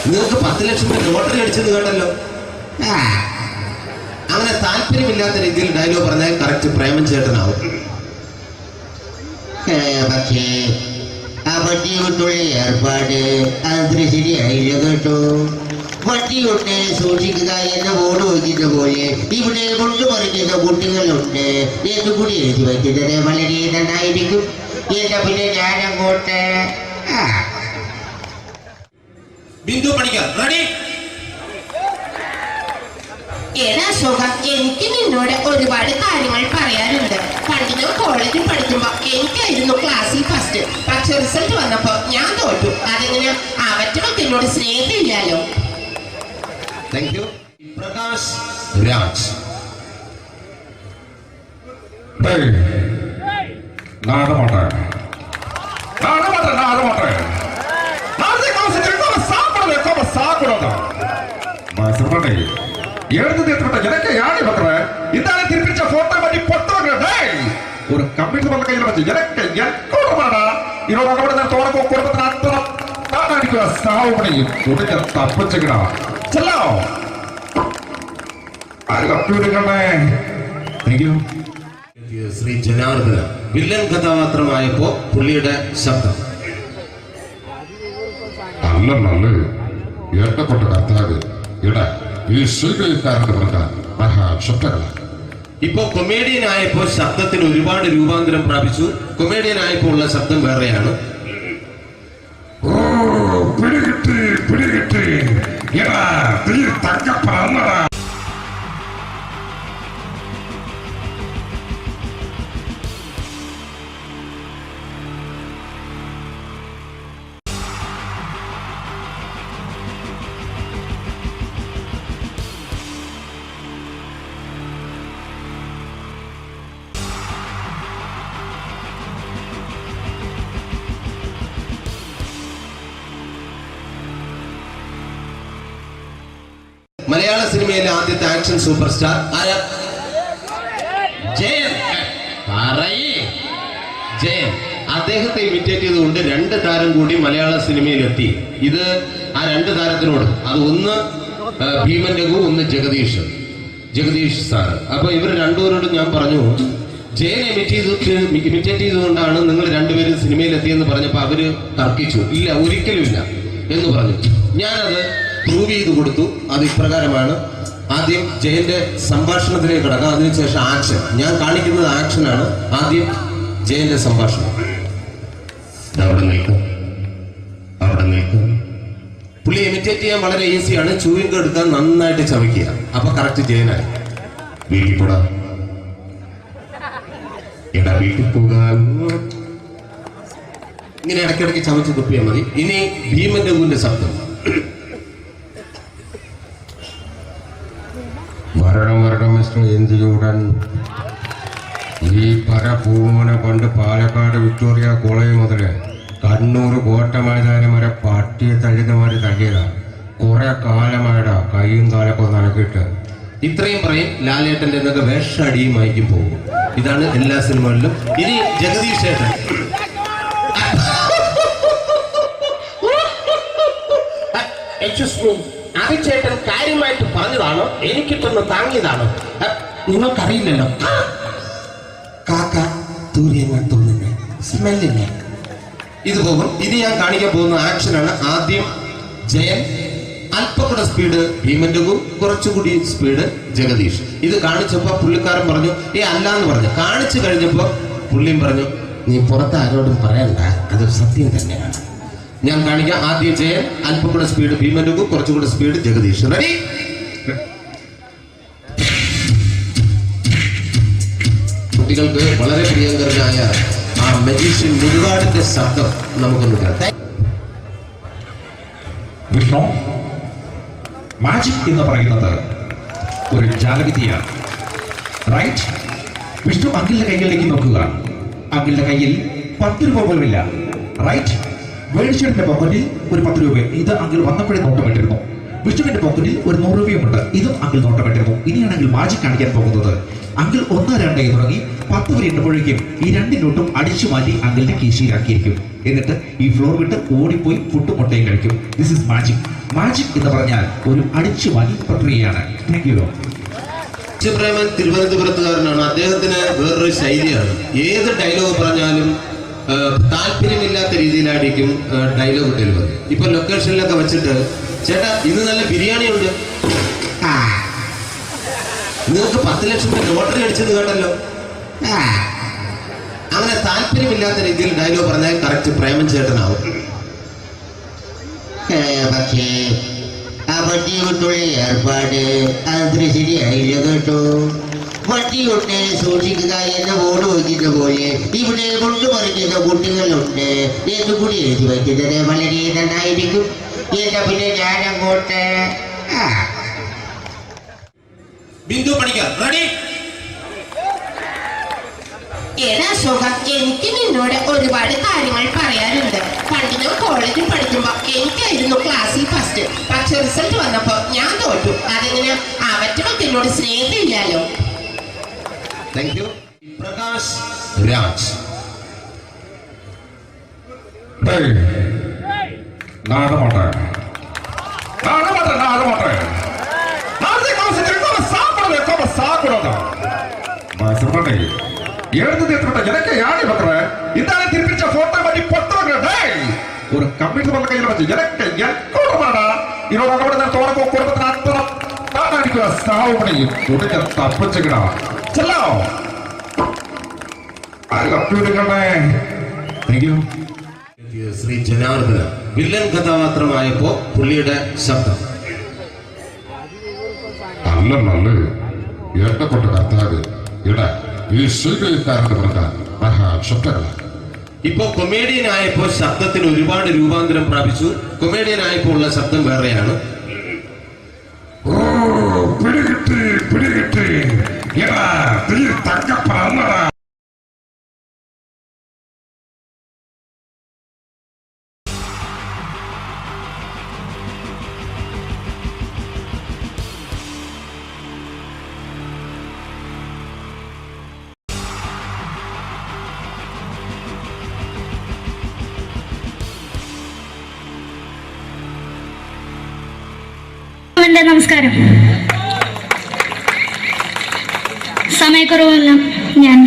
നിങ്ങൾക്ക് 10 ലക്ഷം രൂപ ലോട്ടറി അടിച്ചെന്ന് കേട്ടല്ലോ. അങ്ങനെ താല്പര്യമില്ലാത്ത രീതിയിൽ ഡയലോഗ് പറഞ്ഞാൽ കറക്റ്റ് പ്രേമൻ ചേട്ടനാവും. പക്ഷേ ആ വട്ടി കൊണ്ടുള്ള ഏർപ്പാട് അത്ര ശരിയായില്ല കേട്ടോ. വട്ടി കൊണ്ട് സൂക്ഷിക്കുക എന്ന ബോർഡ് വയ്ക്കുന്ന പോലെ ഇവിടെ കൊണ്ടുപറിക്കുന്ന കുട്ടികളുണ്ട് എന്ന് കൂടി എഴുതി വയ്ക്കുന്നത് വളരെ നന്നായിരിക്കും. എന്നാ പിന്നെ ഞാൻ അങ്ങോട്ട് ബിന്ദു പണിക്കർ. റെഡി? എനിക്ക് നിന്നോട് ഒരുപാട് കാര്യങ്ങൾ പറയാനുണ്ട്. പണ്ട് ഞാൻ കോളേജിൽ പഠിക്കുമ്പോ എനിക്കായിരുന്നു ക്ലാസ്സിൽ ഫസ്റ്റ്. പക്ഷെ റിസൾട്ട് വന്നപ്പോ ഞാൻ തോറ്റു. അതെങ്ങനെ അവറ്റൊക്കെ എന്നോട് സ്നേഹമില്ലല്ലോ. Thank you. പ്രകാശ് രാജ്. ஒரு கம்ப்யூட்டர் கையில் வச்சு எனக்கு எக்கோடமாடா இதோட நான் தோறப்போ குடும்பത്തിന് അത്ര താനടിക്കുക സാവുപണിയും ഉടനെ തപ്പിച്ചുകിടാ ചെല്ലോ ആര് കമ്പ്യൂട്ടറുകളെ. Thank you. Shri Janardhana villain കഥാപാത്രമായപ്പോ പുള്ളിയുടെ ശബ്ദം. അല്ലല്ല എന്നെ കൊണ്ട് കർത്താവ് ഇടാ ഈ സ്വീകരിക്കാരെന്ന് പറഞ്ഞാൽ മഹാശബ്ദങ്ങളാണ്. ഇപ്പൊ കൊമേഡിയൻ ആയപ്പോ ശബ്ദത്തിന് ഒരുപാട് രൂപാന്തരം പ്രാപിച്ചു. കൊമേഡിയൻ ആയപ്പോ ഉള്ള ശബ്ദം വേറെയാണ്. ഓ പിടികിട്ടി പിടികിട്ടി തങ്കപ്പറന്നടാ. മലയാള സിനിമയിലെ ആദ്യത്തെ ആക്ഷൻ സൂപ്പർ സ്റ്റാർ ആരാ? ജയൻ. ജയൻ. അദ്ദേഹത്തെ ഇമിറ്റേറ്റ് ചെയ്തുകൊണ്ട് 2 താരം കൂടി മലയാള സിനിമയിലെത്തി. ഇത് ആ 2 താരത്തിനോട്, അത് ഒന്ന് ഭീമൻ രഘു, ഒന്ന് ജഗദീഷ് സാറ്. അപ്പൊ ഇവർ രണ്ടുപേരോടും ഞാൻ പറഞ്ഞു, ജയനെ ഇമിറ്റേറ്റ് ചെയ്തുകൊണ്ടാണ് നിങ്ങൾ രണ്ടുപേരും സിനിമയിലെത്തിയെന്ന് പറഞ്ഞപ്പോൾ അവര് തർക്കിച്ചു. ഇല്ല, ഒരിക്കലും ഇല്ല എന്ന് പറഞ്ഞു. ഞാനത് പ്രൂവ് ചെയ്ത് കൊടുത്തു. അത് ഇപ്രകാരമാണ്. ആദ്യം ജയന്റെ സംഭാഷണത്തിലേക്ക് കിടക്കാം, അതിനുശേഷം ആക്ഷൻ. ഞാൻ കാണിക്കുന്നത് ആക്ഷനാണ്. ആദ്യം ജയന്റെ സംഭാഷണം. അവിടെ നിൽക്കും. പുള്ളി ഇമിറ്റേറ്റ് ചെയ്യാൻ വളരെ ഈസിയാണ്. ചൂയിങ് എടുക്കാൻ നന്നായിട്ട് ചവയ്ക്കുക. അപ്പൊ കറക്റ്റ് ജയനായി. വീട്ടിൽ പോടാ, എടാ വീട്ടിൽ പോകാൻ. ഇങ്ങനെ ഇടയ്ക്കിടയ്ക്ക് ചവച്ച് തുപ്പിയാൽ മതി. ഇനി ഭീമൻ രഘുവിന്റെ ശബ്ദം. വരണം മിസ്റ്റർ എന്തിയൂടൻ. ഈ പര പൂമോനെ പണ്ട് പാലക്കാട് വിക്ടോറിയ കോളേജ് മുതല് കണ്ണൂർ കോട്ട മൈതാനം വരെ പട്ടിയെ തള്ളുന്നമാര് തള്ളിയതാ. കുറെ കാലമായിടാ കൈയും കാലൊക്കെ നനക്കിട്ട്. ഇത്രയും പറയും. ലാലേട്ടന്റെ എന്നൊക്കെ വേഷടിയുമായിരിക്കും പോകും. ഇതാണ് എല്ലാ സിനിമകളിലും. ഇനി ജഗദീഷ് ഏട്ടൻ. ചേട്ടൻ കാര്യമായിട്ട് പറഞ്ഞതാണോ എനിക്കിട്ടൊന്ന് താങ്ങിയതാണോ? നിങ്ങൾക്കറിയില്ലല്ലോ. കാക്ക തൂരിയങ്ങാൻ തോന്നുന്നേ, സ്മെല്ലില്ലേ? ഇത് പോകും. ഇത് ഞാൻ കാണിക്കാൻ പോകുന്ന ആക്ഷനാണ്. ആദ്യം ജയൻ, അല്പം കൂടെ സ്പീഡ് ഭീമൻ രഘു, കുറച്ചുകൂടി സ്പീഡ് ജഗദീഷ്. ഇത് കാണിച്ചപ്പോ പുള്ളിക്കാരൻ പറഞ്ഞു അല്ലാന്ന് പറഞ്ഞു. കാണിച്ചു കഴിഞ്ഞപ്പോ പുള്ളിയും പറഞ്ഞു നീ പുറത്ത് ആരോടും പറയണ്ട, അത് സത്യം തന്നെയാണ്. ഞാൻ കാണിക്കാം. ആദ്യം ജയൻ, അല്പം കൂടെ സ്പീഡ് ഭീമൻ രഘു, കുറച്ചുകൂടെ സ്പീഡ് ജഗദീഷ്. റെഡി? കുട്ടികൾക്ക് വളരെ പ്രിയങ്കരനായ ആ മജീഷ്യൻ മുരുകാടിന്റെ ശബ്ദം നമുക്കൊന്ന് കേൾക്കാം. വിഷ്ണു, മാജിക് എന്ന് പറയുന്നത് ഒരു ജാലവിദ്യയാണ്. റൈറ്റ്? വിഷ്ണു അങ്കിളിന്റെ കൈകളിലേക്ക് നോക്കുക. അങ്കിളിന്റെ കയ്യിൽ 10 രൂപ പോലുമില്ല. റൈറ്റ്? വേണിച്ചേട്ടന്റെ പോക്കറ്റിൽ ഒരു 10 രൂപ. ഇത് അങ്കിൾ വന്നപ്പോഴേ നോട്ടമിട്ടിരുന്നു. വിഷ്ണുവിന്റെ പോക്കറ്റിൽ ഒരു 100 രൂപയുമുണ്ട്. ഇതും അങ്കിൾ നോട്ടമിട്ടിരുന്നു. ഇനിയാണെങ്കിൽ മാജിക് കാണിക്കാൻ പോകുന്നത്. അങ്കിൾ 1, 2 തുടങ്ങി 10 വരെ എണ്ണുമ്പോഴേക്കും ഈ 2 നോട്ടും അടിച്ചു മാറ്റി അങ്കിളിന്റെ കീശയിലാക്കിയിരിക്കും. എന്നിട്ട് ഈ ഫ്ലോർ വിട്ട് ഓടിപ്പോയി പുട്ടും മുട്ടയും കഴിക്കും. This is magic. മാജിക് എന്ന് പറഞ്ഞാൽ ഒരു അടിച്ചു മാറ്റി പ്രക്രിയയാണ്. Thank you. പ്രേമൻ തിരുവനന്തപുരത്തുകാരനാണ്. അദ്ദേഹത്തിന് വേറൊരു ശൈലിയാണ്. ഏത് ഡയലോഗ് പറഞ്ഞാലും താല്പര്യമില്ലാത്ത രീതിയിലായിരിക്കും ഡയലോഗ് ഡെലിവറി. ഇപ്പൊ ലൊക്കേഷനിലൊക്കെ വെച്ചിട്ട് ചേട്ടാ ഇന്ന് നല്ല ബിരിയാണി ഉണ്ട്, നിങ്ങൾക്ക് 10 ലക്ഷം രൂപ ലോട്ടറി അടിച്ചെന്ന് കേട്ടല്ലോ. അങ്ങനെ താല്പര്യമില്ലാത്ത രീതിയിൽ ഡയലോഗ് പറഞ്ഞാൽ കറക്റ്റ് പ്രേമൻ ചേട്ടനാവും. പക്ഷേ ആ വണ്ടി കൊണ്ടുള്ള ഏർപ്പാട് അത്ര ശരിയായില്ല കേട്ടോ. വണ്ടി കൊണ്ട് സൂക്ഷിക്കുക എന്ന ബോർഡ് വയ്ക്കുന്ന പോലെ ഇവിടെ കൊണ്ടുമറിക്കുന്ന കുട്ടികളുണ്ട് എന്ന് കൂടി എഴുതി വയ്ക്കുന്നത് വളരെ നന്നായിരിക്കും. എന്നാ പിന്നെ ഞാൻ അങ്ങോട്ട് ബിന്ദു പണിക്കർ. റെഡി? എടാ സുഖം, എനിക്ക് നിന്നോട് ഒരുപാട് കാര്യങ്ങൾ പറയാനുണ്ട്. പണ്ട് ഞാൻ കോളേജിൽ പഠിക്കുമ്പോ എനിക്കായിരുന്നു ക്ലാസ്സിൽ ഫസ്റ്റ്. പക്ഷെ റിസൾട്ട് വന്നപ്പോ ഞാൻ തോറ്റു. അതെങ്ങനെ അവറ്റൊക്കെ എന്നോട് സ്നേഹമില്ലല്ലോ. Thank you. പ്രകാശ് രാജ്. ஒரு கம்ப்யூட்டர் பண்ண கையில் வச்சு எனக்கு எக்கோடமாடா இதோட கூட தோறப்போ குடும்பത്തിന് അത്ര താനായിരിക്കും സാവ് പണി തുടങ്ങി തപ്പിച്ചുകിടാ ചെല്ലോ ശ്രീ ജനാർദ്ദനൻ വില്ലൻ കഥാപാത്രമായപ്പോ പുള്ളിയുടെ ശബ്ദം. നല്ല നല്ല ഏട്ടപ്പെട്ട കർത്താവ് ഇട ഈ ശ്രീകാരന്റെ പറഞ്ഞ മഹാശക്തരല്ല. ഇപ്പൊ കൊമേഡിയൻ ആയപ്പോ ശബ്ദത്തിന് ഒരുപാട് രൂപാന്തരം പ്രാപിച്ചു. കൊമേഡിയൻ ആയപ്പോ ഉള്ള ശബ്ദം വേറെയാണ്. ഓ പിടികിട്ടി എടാ തീ തങ്കപ്പറന്നടാ. നമസ്കാരം. സമയക്കുറവെല്ലാം ഞാൻ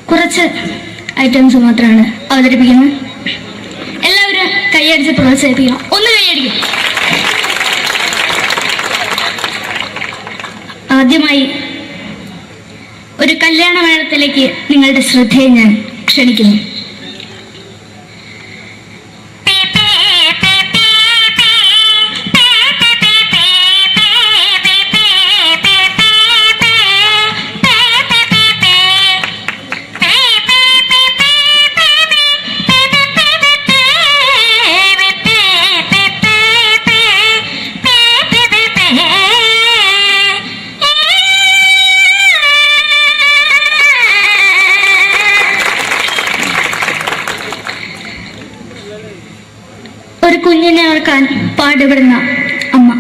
കുറച്ച് ഐറ്റംസ് മാത്രമാണ് അവതരിപ്പിക്കുന്നത്. എല്ലാവരും കൈയടിച്ച് പ്രോത്സാഹിപ്പിക്കണം. ഒന്ന് കൈയടിക്കും. ആദ്യമായി ഒരു കല്യാണ മേളത്തിലേക്ക് നിങ്ങളുടെ ശ്രദ്ധയെ ഞാൻ ക്ഷണിക്കുന്നു. ഒരു കുഞ്ഞിനെ ഓർക്കാൻ പാടുപെടുന്ന അമ്മ.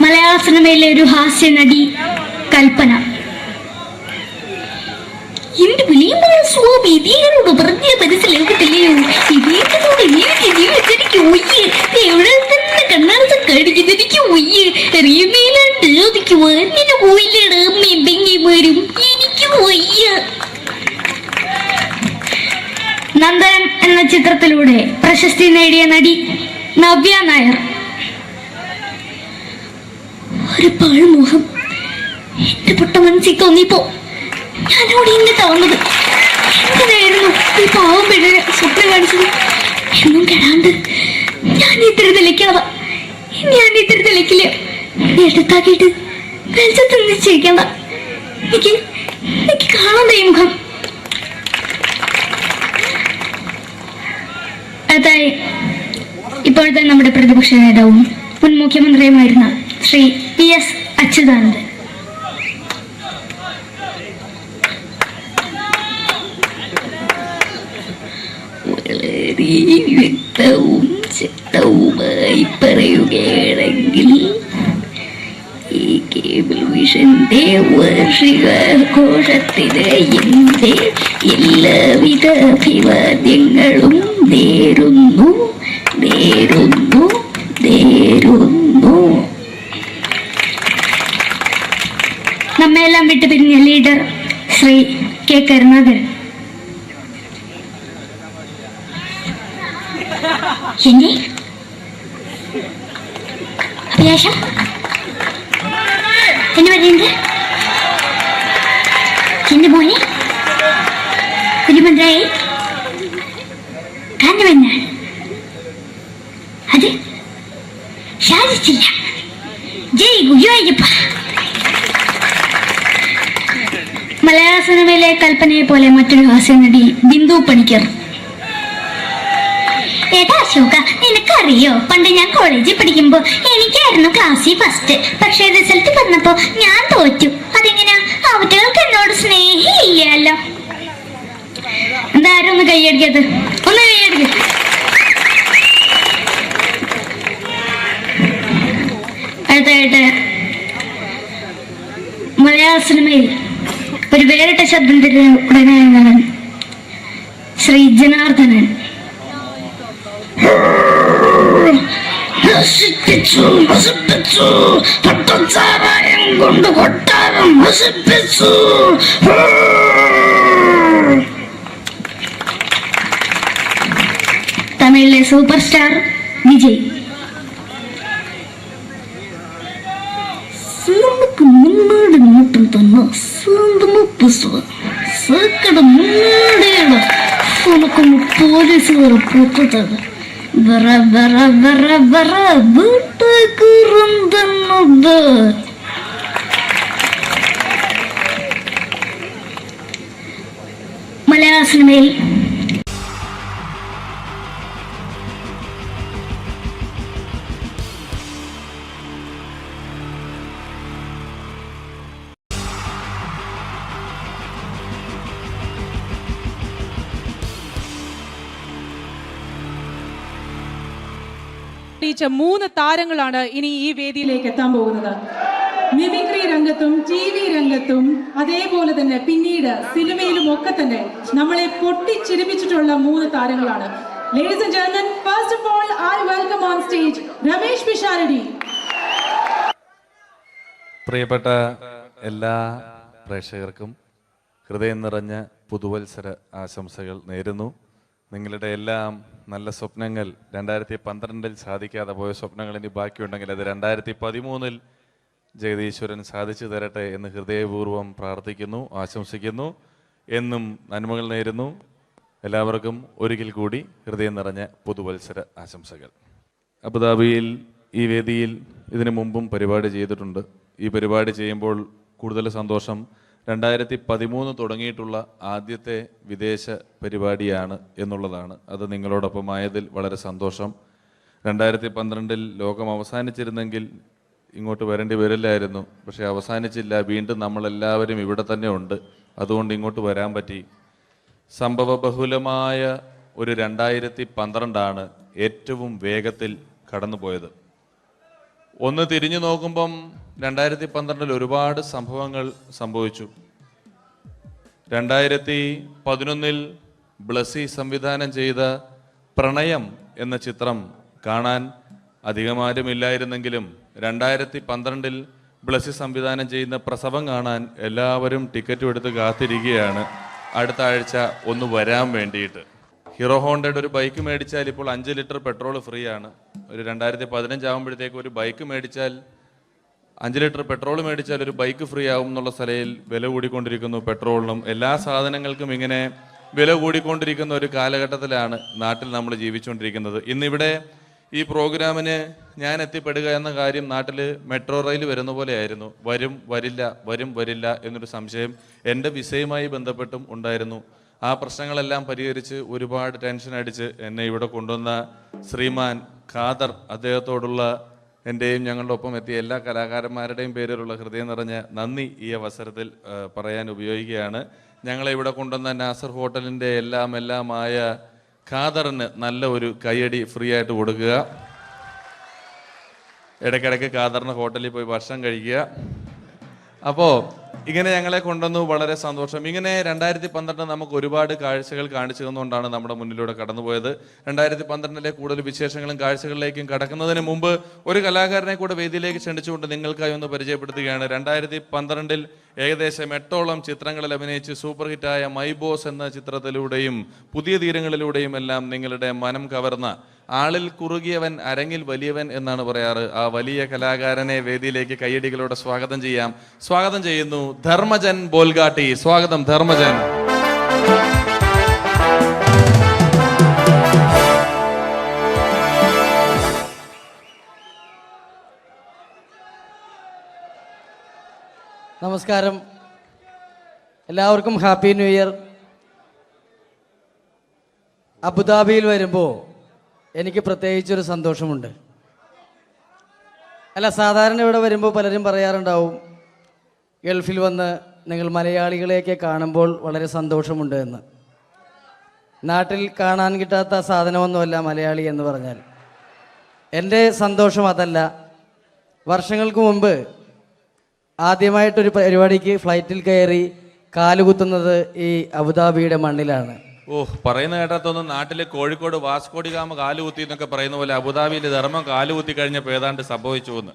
മലയാള സിനിമയിലെ ഒരു ഹാസ്യ നടി കൽപ്പന. എന്റെ വിളിയമായ സ്വാമി ഇതിനോട് പറഞ്ഞ മനസ്സിലാക്കത്തില്ലയോ? ഇതിനോട് എനിക്ക് ജീവിച്ചിരിക്കും ഒയ്യ്. എവിടെ തന്നെ കണ്ണാട കടിക്കുന്നത് എനിക്ക് ഒയ്യ്. റിയമയിലാണ്ട് ചോദിക്കുവാ നിന്നെ പോയില്ലേടാ അമ്മയും പെങ്ങിമാരും. എനിക്ക് വയ്യ. നന്ദനം എന്ന ചിത്രത്തിലൂടെ പ്രശസ്തി നേടിയ നടി നവ്യ നായർ. ഒരു പാഴ്മുഖം എന്റെ പൊട്ട മനസ്സിൽ തോന്നിയപ്പോ ഞാനോട് ഇന്നിട്ടാ വന്നത്. എന്തിനായിരുന്നു ഈ പാവം പെണ്ണിനെ സ്വപ്നം കാണിച്ചത്? എന്നും കെടാണ്ട് ഞാൻ ഇത്തിരി തെളിക്കാതെ ഞാൻ ഇത്തിരി തെളിക്കില്ല. എടുത്താക്കിയിട്ട് വെളിച്ചത്ത് നിശ്ചയിക്കണ്ട. എനിക്ക് കാണാൻ ഈ മുഖം. അതായി ഇപ്പോഴത്തെ നമ്മുടെ പ്രതിപക്ഷ നേതാവും മുൻ മുഖ്യമന്ത്രിയുമായിരുന്ന ശ്രീ PS അച്യുതാനന്ദൻ. വളരെ വ്യക്തവും ശക്തവുമായി പറയുകയാണെങ്കിൽ ഈ കേബിൾ വിഷന്റെ വാർഷികാഘോഷത്തിന് എന്റെ എല്ലാവിധ അഭിവാദ്യങ്ങളും നേരുന്നു. നമ്മെല്ലാം വിട്ടുപിരിഞ്ഞ ലീഡർ ശ്രീ കെ കരുണാകരൻ. എന്റെ അഭിലാഷം എന്നെ പറയുന്നത് എന്റെ മോനെ തിരുമന്ത്രായി കാഞ്ഞവന്നാണ്. അത് സാധിച്ചില്ല. ജയ് ഗുരുവായൂരപ്പ. മലയാള സിനിമയിലെ കൽപ്പനയെ പോലെ മറ്റൊരു ഹാസ്യ നടി ബിന്ദു പണിക്കർ. ഏട്ടാ അശോക, നിനക്കറിയോ പണ്ട് ഞാൻ കോളേജിൽ പഠിക്കുമ്പോ എനിക്കായിരുന്നു ക്ലാസ്സിൽ ഫസ്റ്റ്. പക്ഷെ റിസൾട്ട് വന്നപ്പോ ഞാൻ തോറ്റു. അതെങ്ങനെയാ? അവറ്റകൾക്ക് എന്നോട് സ്നേഹമില്ലല്ലോ. എന്താരും ഒന്ന് കൈയടിക്കത്? ഒന്ന് കൈയടിക്ക. അടുത്തായിട്ട് മലയാള സിനിമയിൽ ഒരു വേറിട്ട ശബ്ദത്തിന്റെ ഉടനാണ് ശ്രീ ജനാർദ്ദനൻ. കൊണ്ട് കൊട്ടാരം നശിപ്പിച്ചു. തമിഴിലെ സൂപ്പർ സ്റ്റാർ വിജയ്. മുന്നോട്ട് നോട്ടം തന്നെ സ്വന്തമാ പുസ്തകം സക്കട മുന്നോടിയാണ് ഉനക്കൊന്ന് പോലീസുകാർ പൊട്ടത് വറ വറ വറ വറ വീട്ടുകുറുന്നത്. മലയാള സിനിമയിൽ പൊട്ടിച്ച 3 താരങ്ങളാണ് ഇനി ഈ വേദിയിലേക്ക് എത്താൻ പോകുന്നത്. മിമിക്രി രംഗത്തും TV രംഗത്തും അതേപോലെ തന്നെ പിന്നീട് സിനിമയിലും ഒക്കെ തന്നെ നമ്മളെ പൊട്ടിച്ചിരിപ്പിച്ചിട്ടുള്ള 3 താരങ്ങളാണ്. Ladies and gentlemen, first of all, I welcome on stage Ramesh Pisharadi. പ്രിയപ്പെട്ട എല്ലാ പ്രേക്ഷകർക്കും ഹൃദയം നിറഞ്ഞ പുതുവത്സര ആശംസകൾ നേരുന്നു. നിങ്ങളുടെ എല്ലാം നല്ല സ്വപ്നങ്ങൾ 2012 സാധിക്കാതെ പോയ സ്വപ്നങ്ങൾ ഇനി ബാക്കിയുണ്ടെങ്കിൽ അത് 2013 ജഗദീശ്വരൻ സാധിച്ചു തരട്ടെ എന്ന് ഹൃദയപൂർവ്വം പ്രാർത്ഥിക്കുന്നു, ആശംസിക്കുന്നു. എന്നും നന്മകൾ നേരുന്നു. എല്ലാവർക്കും ഒരിക്കൽ കൂടി ഹൃദയം നിറഞ്ഞ പുതുവത്സര ആശംസകൾ. അബുദാബിയിൽ ഈ വേദിയിൽ ഇതിനു മുമ്പും പരിപാടി ചെയ്തിട്ടുണ്ട്. ഈ പരിപാടി ചെയ്യുമ്പോൾ കൂടുതൽ സന്തോഷം 2013 തുടങ്ങിയിട്ടുള്ള ആദ്യത്തെ വിദേശ പരിപാടിയാണ് എന്നുള്ളതാണ്. അത് നിങ്ങളോടൊപ്പം ആയതിൽ വളരെ സന്തോഷം. 2012 ലോകം അവസാനിച്ചിരുന്നെങ്കിൽ ഇങ്ങോട്ട് വരേണ്ടി വരില്ലായിരുന്നു. പക്ഷേ അവസാനിച്ചില്ല. വീണ്ടും നമ്മളെല്ലാവരും ഇവിടെ തന്നെ ഉണ്ട്. അതുകൊണ്ട് ഇങ്ങോട്ട് വരാൻ പറ്റി. സംഭവബഹുലമായ ഒരു 2012 ഏറ്റവും വേഗത്തിൽ കടന്നുപോയത്. ഒന്ന് തിരിഞ്ഞു നോക്കുമ്പം 2012 ഒരുപാട് സംഭവങ്ങൾ സംഭവിച്ചു. 2011 ബ്ലസി സംവിധാനം ചെയ്ത പ്രണയം എന്ന ചിത്രം കാണാൻ അധികമാരുമില്ലായിരുന്നെങ്കിലും 2012 ബ്ലസി സംവിധാനം ചെയ്യുന്ന പ്രസവം കാണാൻ എല്ലാവരും ടിക്കറ്റും എടുത്ത് കാത്തിരിക്കുകയാണ് അടുത്ത ആഴ്ച ഒന്ന് വരാൻ വേണ്ടിയിട്ട്. ഹീറോ ഹോണ്ടയുടെ ഒരു ബൈക്ക് മേടിച്ചാൽ ഇപ്പോൾ 5 ലിറ്റർ പെട്രോൾ ഫ്രീ ആണ്. ഒരു 2015 ആകുമ്പോഴത്തേക്ക് ഒരു ബൈക്ക് മേടിച്ചാൽ 5 ലിറ്റർ പെട്രോൾ മേടിച്ചാൽ ഒരു ബൈക്ക് ഫ്രീ ആവും എന്നുള്ള സ്ഥലയിൽ വില കൂടിക്കൊണ്ടിരിക്കുന്നു. പെട്രോളിനും എല്ലാ സാധനങ്ങൾക്കും ഇങ്ങനെ വില കൂടിക്കൊണ്ടിരിക്കുന്ന ഒരു കാലഘട്ടത്തിലാണ് നാട്ടിൽ നമ്മൾ ജീവിച്ചുകൊണ്ടിരിക്കുന്നത്. ഇന്നിവിടെ ഈ പ്രോഗ്രാമിന് ഞാൻ എത്തിപ്പെടുക എന്ന കാര്യം നാട്ടിൽ മെട്രോ റെയിൽ വരുന്ന പോലെ ആയിരുന്നു. വരും വരില്ല എന്നൊരു സംശയം എൻ്റെ വിസയുമായി ബന്ധപ്പെട്ടും ഉണ്ടായിരുന്നു. ആ പ്രശ്നങ്ങളെല്ലാം പരിഹരിച്ച് ഒരുപാട് ടെൻഷൻ അടിച്ച് എന്നെ ഇവിടെ കൊണ്ടുവന്ന ശ്രീമാൻ ഖാദർ, അദ്ദേഹത്തോടുള്ള എൻ്റെയും ഞങ്ങളുടെ ഒപ്പം എത്തിയ എല്ലാ കലാകാരന്മാരുടെയും പേരിലുള്ള ഹൃദയം നിറഞ്ഞ നന്ദി ഈ അവസരത്തിൽ പറയാൻ ഉപയോഗിക്കുകയാണ്. ഞങ്ങളെ ഇവിടെ കൊണ്ടുവന്ന നാസർ ഹോട്ടലിൻ്റെ എല്ലാമായ ഖാദറിന് നല്ല ഒരു കയ്യടി ഫ്രീ ആയിട്ട് കൊടുക്കുക. ഇടയ്ക്കിടയ്ക്ക് ഖാദറിന് ഹോട്ടലിൽ പോയി ഭക്ഷണം കഴിക്കുക. അപ്പോൾ ഇങ്ങനെ ഞങ്ങളെ കൊണ്ടുവന്നു, വളരെ സന്തോഷം. ഇങ്ങനെ 2012 നമുക്ക് ഒരുപാട് കാഴ്ചകൾ കാണിച്ചു തന്നുകൊണ്ടാണ് നമ്മുടെ മുന്നിലൂടെ കടന്നുപോയത്. 2012 കൂടുതൽ വിശേഷങ്ങളും കാഴ്ചകളിലേക്കും കടക്കുന്നതിന് മുമ്പ് ഒരു കലാകാരനെ കൂടെ വേദിയിലേക്ക് ക്ഷണിച്ചുകൊണ്ട് നിങ്ങൾക്കായി ഒന്ന് പരിചയപ്പെടുത്തുകയാണ്. 2012 ഏകദേശം 8ഓളം ചിത്രങ്ങളിൽ അഭിനയിച്ച് സൂപ്പർ ഹിറ്റായ മൈ ബോസ് എന്ന ചിത്രത്തിലൂടെയും പുതിയ തീരങ്ങളിലൂടെയും എല്ലാം നിങ്ങളുടെ മനം കവർന്ന, ആളിൽ കുറുകിയവൻ അരങ്ങിൽ വലിയവൻ എന്നാണ് പറയാറ്, ആ വലിയ കലാകാരനെ വേദിയിലേക്ക് കയ്യടികളോടെ സ്വാഗതം ചെയ്യാം. സ്വാഗതം ചെയ്യുന്നു ധർമ്മജൻ ബോൽഗാട്ടി. സ്വാഗതം ധർമ്മജൻ. നമസ്കാരം, എല്ലാവർക്കും ഹാപ്പി ന്യൂ ഇയർ. അബുദാബിയിൽ വരുമ്പോൾ എനിക്ക് പ്രത്യേകിച്ചൊരു സന്തോഷമുണ്ട്. അല്ല, സാധാരണ ഇവിടെ വരുമ്പോൾ പലരും പറയാറുണ്ടാവും, ഗൾഫിൽ വന്ന് നിങ്ങൾ മലയാളികളെയൊക്കെ കാണുമ്പോൾ വളരെ സന്തോഷമുണ്ട് എന്ന്. നാട്ടിൽ കാണാൻ കിട്ടാത്ത സാധനമൊന്നുമല്ല മലയാളി എന്ന് പറഞ്ഞാൽ. എൻ്റെ സന്തോഷം അതല്ല. വർഷങ്ങൾക്ക് മുമ്പ് ആദ്യമായിട്ടൊരു പരിപാടിക്ക് ഫ്ലൈറ്റിൽ കയറി കാലുകുത്തുന്നത് ഈ അബുദാബിയുടെ മണ്ണിലാണ്. പറയുന്ന കേട്ടാത്തൊന്നും നാട്ടിലെ കോഴിക്കോട് വാസ്കോഡിഗാമ കാലുകുത്തി എന്നൊക്കെ പറയുന്ന പോലെ അബുദാബിയിൽ ധർമ്മം കാലുകുത്തി കഴിഞ്ഞപ്പോൾ ഏതാണ്ട് സംഭവിച്ചു എന്ന്.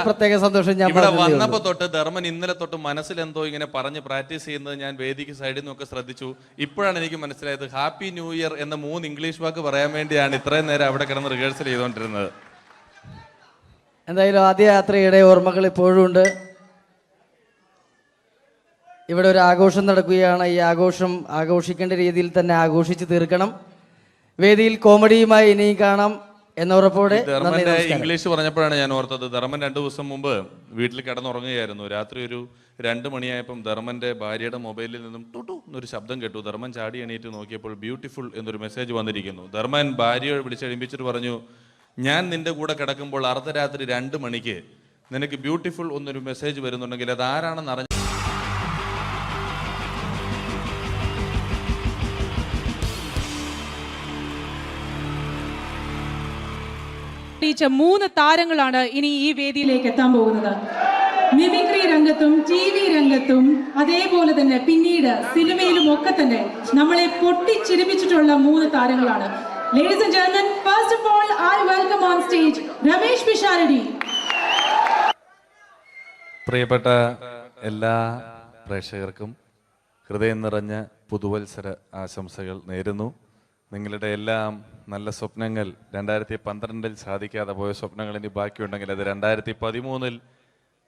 പ്രത്യേക സന്തോഷം. ഞാൻ ഇവിടെ വന്നപ്പോ തൊട്ട് ധർമ്മൻ ഇന്നലെ തൊട്ട് മനസ്സിലെന്തോ ഇങ്ങനെ പറഞ്ഞ് പ്രാക്ടീസ് ചെയ്യുന്നത് ഞാൻ വേദിക്ക് സൈഡിൽ നിന്നൊക്കെ ശ്രദ്ധിച്ചു. ഇപ്പോഴാണ് എനിക്ക് മനസ്സിലായത് ഹാപ്പി ന്യൂ ഇയർ എന്ന 3 ഇംഗ്ലീഷ് വാക്ക് പറയാൻ വേണ്ടിയാണ് ഇത്രയും നേരം അവിടെ കിടന്ന് റിഹേഴ്സൽ ചെയ്തുകൊണ്ടിരുന്നത്. എന്തായാലും ആദ്യ യാത്രയുടെ ഓർമ്മകൾ ഇപ്പോഴും ഉണ്ട്. ഇവിടെ ഒരു ആഘോഷം നടക്കുകയാണ്. ഈ ആഘോഷം ആഘോഷിക്കേണ്ട രീതിയിൽ തന്നെ ആഘോഷിച്ച് തീർക്കണം. വേദിയിൽ കോമഡിയുമായി ഇനിയും കാണാം എന്ന ഉറപ്പോടെ. ധർമ്മന്റെ ഇംഗ്ലീഷ് പറഞ്ഞപ്പോഴാണ് ഞാൻ ഓർത്തത്, ധർമ്മൻ 2 ദിവസം മുമ്പ് വീട്ടിൽ കിടന്നുറങ്ങുകയായിരുന്നു. രാത്രി ഒരു 2 മണിയായപ്പം ധർമ്മന്റെ ഭാര്യയുടെ മൊബൈലിൽ നിന്നും ടുട്ടു എന്നൊരു ശബ്ദം കേട്ടു. ധർമ്മൻ ചാടി എണീറ്റ് നോക്കിയപ്പോൾ ബ്യൂട്ടിഫുൾ എന്നൊരു മെസ്സേജ് വന്നിരിക്കുന്നു. ധർമ്മൻ ഭാര്യയെ വിളിച്ചെഴുപ്പിച്ചിട്ട് പറഞ്ഞു, ഞാൻ നിന്റെ കൂടെ കിടക്കുമ്പോൾ അർദ്ധരാത്രി 2 മണിക്ക് നിനക്ക് ബ്യൂട്ടിഫുൾ എന്നൊരു മെസ്സേജ് വരുന്നുണ്ടെങ്കിൽ അത് ആരാണെന്ന് അറിഞ്ഞു. തെളിയിച്ച 3 താരങ്ങളാണ് ഇനി ഈ വേദിയിലേക്ക് എത്താൻ പോകുന്നത്. മിമിക്രി രംഗത്തും TV രംഗത്തും അതേപോലെ തന്നെ പിന്നീട് സിനിമയിലും ഒക്കെ തന്നെ നമ്മളെ പൊട്ടിച്ചിരിപ്പിച്ചിട്ടുള്ള 3 താരങ്ങളാണ്. Ladies and gentlemen, first of all, I welcome on stage Ramesh Pisharadi. പ്രിയപ്പെട്ട എല്ലാ പ്രേക്ഷകർക്കും ഹൃദയം നിറഞ്ഞ പുതുവത്സര ആശംസകൾ നേരുന്നു. നിങ്ങളുടെ എല്ലാം നല്ല സ്വപ്നങ്ങൾ 2012 സാധിക്കാതെ പോയ സ്വപ്നങ്ങൾ ഇനി ബാക്കിയുണ്ടെങ്കിൽ അത് 2013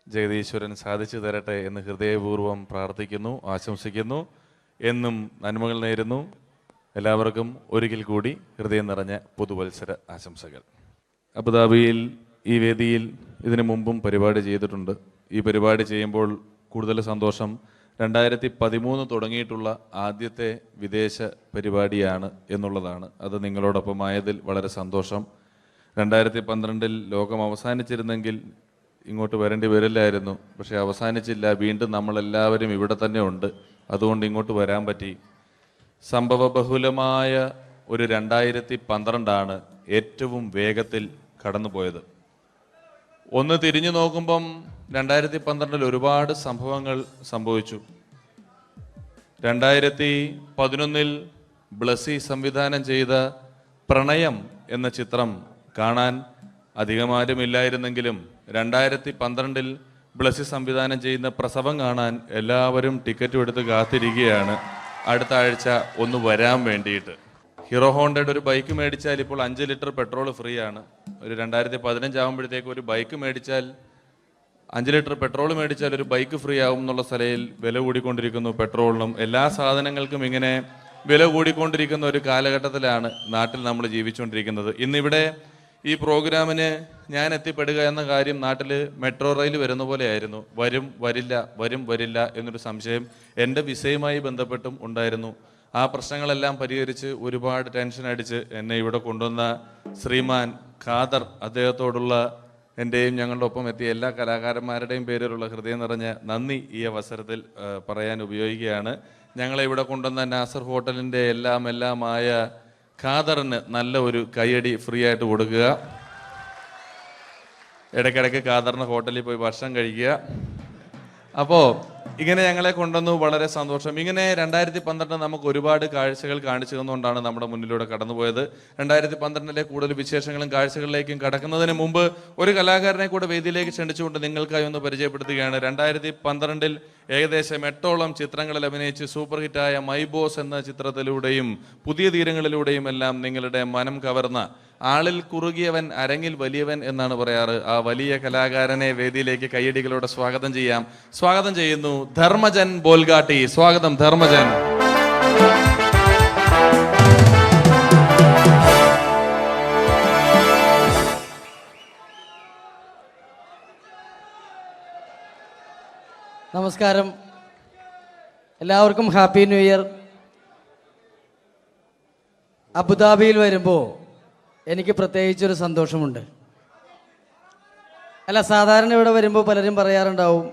ജഗദീശ്വരൻ സാധിച്ചു തരട്ടെ എന്ന് ഹൃദയപൂർവ്വം പ്രാർത്ഥിക്കുന്നു, ആശംസിക്കുന്നു. എന്നും നന്മകൾ നേരുന്നു. എല്ലാവർക്കും ഒരിക്കൽ കൂടി ഹൃദയം നിറഞ്ഞ പുതുവത്സര ആശംസകൾ. അബുദാബിയിൽ ഈ വേദിയിൽ ഇതിനു മുമ്പും പരിപാടി ചെയ്തിട്ടുണ്ട്. ഈ പരിപാടി ചെയ്യുമ്പോൾ കൂടുതൽ സന്തോഷം 2013 തുടങ്ങിയിട്ടുള്ള ആദ്യത്തെ വിദേശ പരിപാടിയാണ് എന്നുള്ളതാണ്. അത് നിങ്ങളോടൊപ്പം ആയതിൽ വളരെ സന്തോഷം. 2012 ലോകം അവസാനിച്ചിരുന്നെങ്കിൽ ഇങ്ങോട്ട് വരേണ്ടി വരില്ലായിരുന്നു. പക്ഷേ അവസാനിച്ചില്ല. വീണ്ടും നമ്മളെല്ലാവരും ഇവിടെ തന്നെ ഉണ്ട്. അതുകൊണ്ട് ഇങ്ങോട്ട് വരാൻ പറ്റി. സംഭവബഹുലമായ ഒരു 2012 ഏറ്റവും വേഗത്തിൽ കടന്നുപോയത്. ഒന്ന് തിരിഞ്ഞു നോക്കുമ്പം 2012 ഒരുപാട് സംഭവങ്ങൾ സംഭവിച്ചു. 2011 ബ്ലസി സംവിധാനം ചെയ്ത പ്രണയം എന്ന ചിത്രം കാണാൻ അധികമാരുമില്ലായിരുന്നെങ്കിലും 2012 ബ്ലസി സംവിധാനം ചെയ്യുന്ന പ്രസവം കാണാൻ എല്ലാവരും ടിക്കറ്റും എടുത്ത് കാത്തിരിക്കുകയാണ് അടുത്ത ആഴ്ച ഒന്ന് വരാൻ വേണ്ടിയിട്ട്. ഹീറോ ഹോണ്ടയുടെ ഒരു ബൈക്ക് മേടിച്ചാൽ ഇപ്പോൾ 5 ലിറ്റർ പെട്രോൾ ഫ്രീ ആണ്. ഒരു 2015 ആകുമ്പോഴത്തേക്ക് ഒരു ബൈക്ക് മേടിച്ചാൽ 5 ലിറ്റർ പെട്രോൾ മേടിച്ചാൽ ഒരു ബൈക്ക് ഫ്രീ ആവും എന്നുള്ള സ്ഥലയിൽ വില കൂടിക്കൊണ്ടിരിക്കുന്നു. പെട്രോളിനും എല്ലാ സാധനങ്ങൾക്കും ഇങ്ങനെ വില കൂടിക്കൊണ്ടിരിക്കുന്ന ഒരു കാലഘട്ടത്തിലാണ് നാട്ടിൽ നമ്മൾ ജീവിച്ചുകൊണ്ടിരിക്കുന്നത്. ഇന്നിവിടെ ഈ പ്രോഗ്രാമിന് ഞാൻ എത്തിപ്പെടുക എന്ന കാര്യം നാട്ടിൽ മെട്രോ റെയിൽ വരുന്ന പോലെ ആയിരുന്നു. വരും വരില്ല എന്നൊരു സംശയം എൻ്റെ വിസയുമായി ബന്ധപ്പെട്ടും ഉണ്ടായിരുന്നു. ആ പ്രശ്നങ്ങളെല്ലാം പരിഹരിച്ച് ഒരുപാട് ടെൻഷൻ അടിച്ച് എന്നെ ഇവിടെ കൊണ്ടുവന്ന ശ്രീമാൻ ഖാദർ, അദ്ദേഹത്തോടുള്ള എൻ്റെയും ഞങ്ങളുടെ ഒപ്പം എത്തിയ എല്ലാ കലാകാരന്മാരുടെയും പേരിലുള്ള ഹൃദയം നിറഞ്ഞ നന്ദി ഈ അവസരത്തിൽ പറയാൻ ഉപയോഗിക്കുകയാണ്. ഞങ്ങളെ ഇവിടെ കൊണ്ടുവന്ന നാസർ ഹോട്ടലിൻ്റെ എല്ലാമായ ഖാദറിന് നല്ല ഒരു കൈയടി ഫ്രീ ആയിട്ട് കൊടുക്കുക. ഇടയ്ക്കിടയ്ക്ക് ഖാദറിന് ഹോട്ടലിൽ പോയി ഭക്ഷണം കഴിക്കുക. അപ്പോൾ ഇങ്ങനെ ഞങ്ങളെ കൊണ്ടുവന്നു, വളരെ സന്തോഷം. ഇങ്ങനെ 2012 നമുക്ക് ഒരുപാട് കാഴ്ചകൾ കാണിച്ചു തന്നുകൊണ്ടാണ് നമ്മുടെ മുന്നിലൂടെ കടന്നുപോയത്. 2012 കൂടുതൽ വിശേഷങ്ങളും കാഴ്ചകളിലേക്കും കടക്കുന്നതിന് മുമ്പ് ഒരു കലാകാരനെ കൂടെ വേദിയിലേക്ക് ക്ഷണിച്ചുകൊണ്ട് നിങ്ങൾക്കായി ഒന്ന് പരിചയപ്പെടുത്തുകയാണ്. 2012 ഏകദേശം 8ഓളം ചിത്രങ്ങളിൽ അഭിനയിച്ച് സൂപ്പർ ഹിറ്റായ മൈ ബോസ് എന്ന ചിത്രത്തിലൂടെയും പുതിയ തീരങ്ങളിലൂടെയും എല്ലാം നിങ്ങളുടെ മനം കവർന്ന, ആളിൽ കുറുകിയവൻ അരങ്ങിൽ വലിയവൻ എന്നാണ് പറയാറ്, ആ വലിയ കലാകാരനെ വേദിയിലേക്ക് കയ്യടികളോടെ സ്വാഗതം ചെയ്യാം. സ്വാഗതം ചെയ്യുന്നു ധർമ്മജൻ ബോൽഗാട്ടി. സ്വാഗതം ധർമ്മജൻ. നമസ്കാരം, എല്ലാവർക്കും ഹാപ്പി ന്യൂ ഇയർ. അബുദാബിയിൽ വരുമ്പോൾ എനിക്ക് പ്രത്യേകിച്ചൊരു സന്തോഷമുണ്ട്. അല്ല, സാധാരണ ഇവിടെ വരുമ്പോൾ പലരും പറയാറുണ്ടാവും,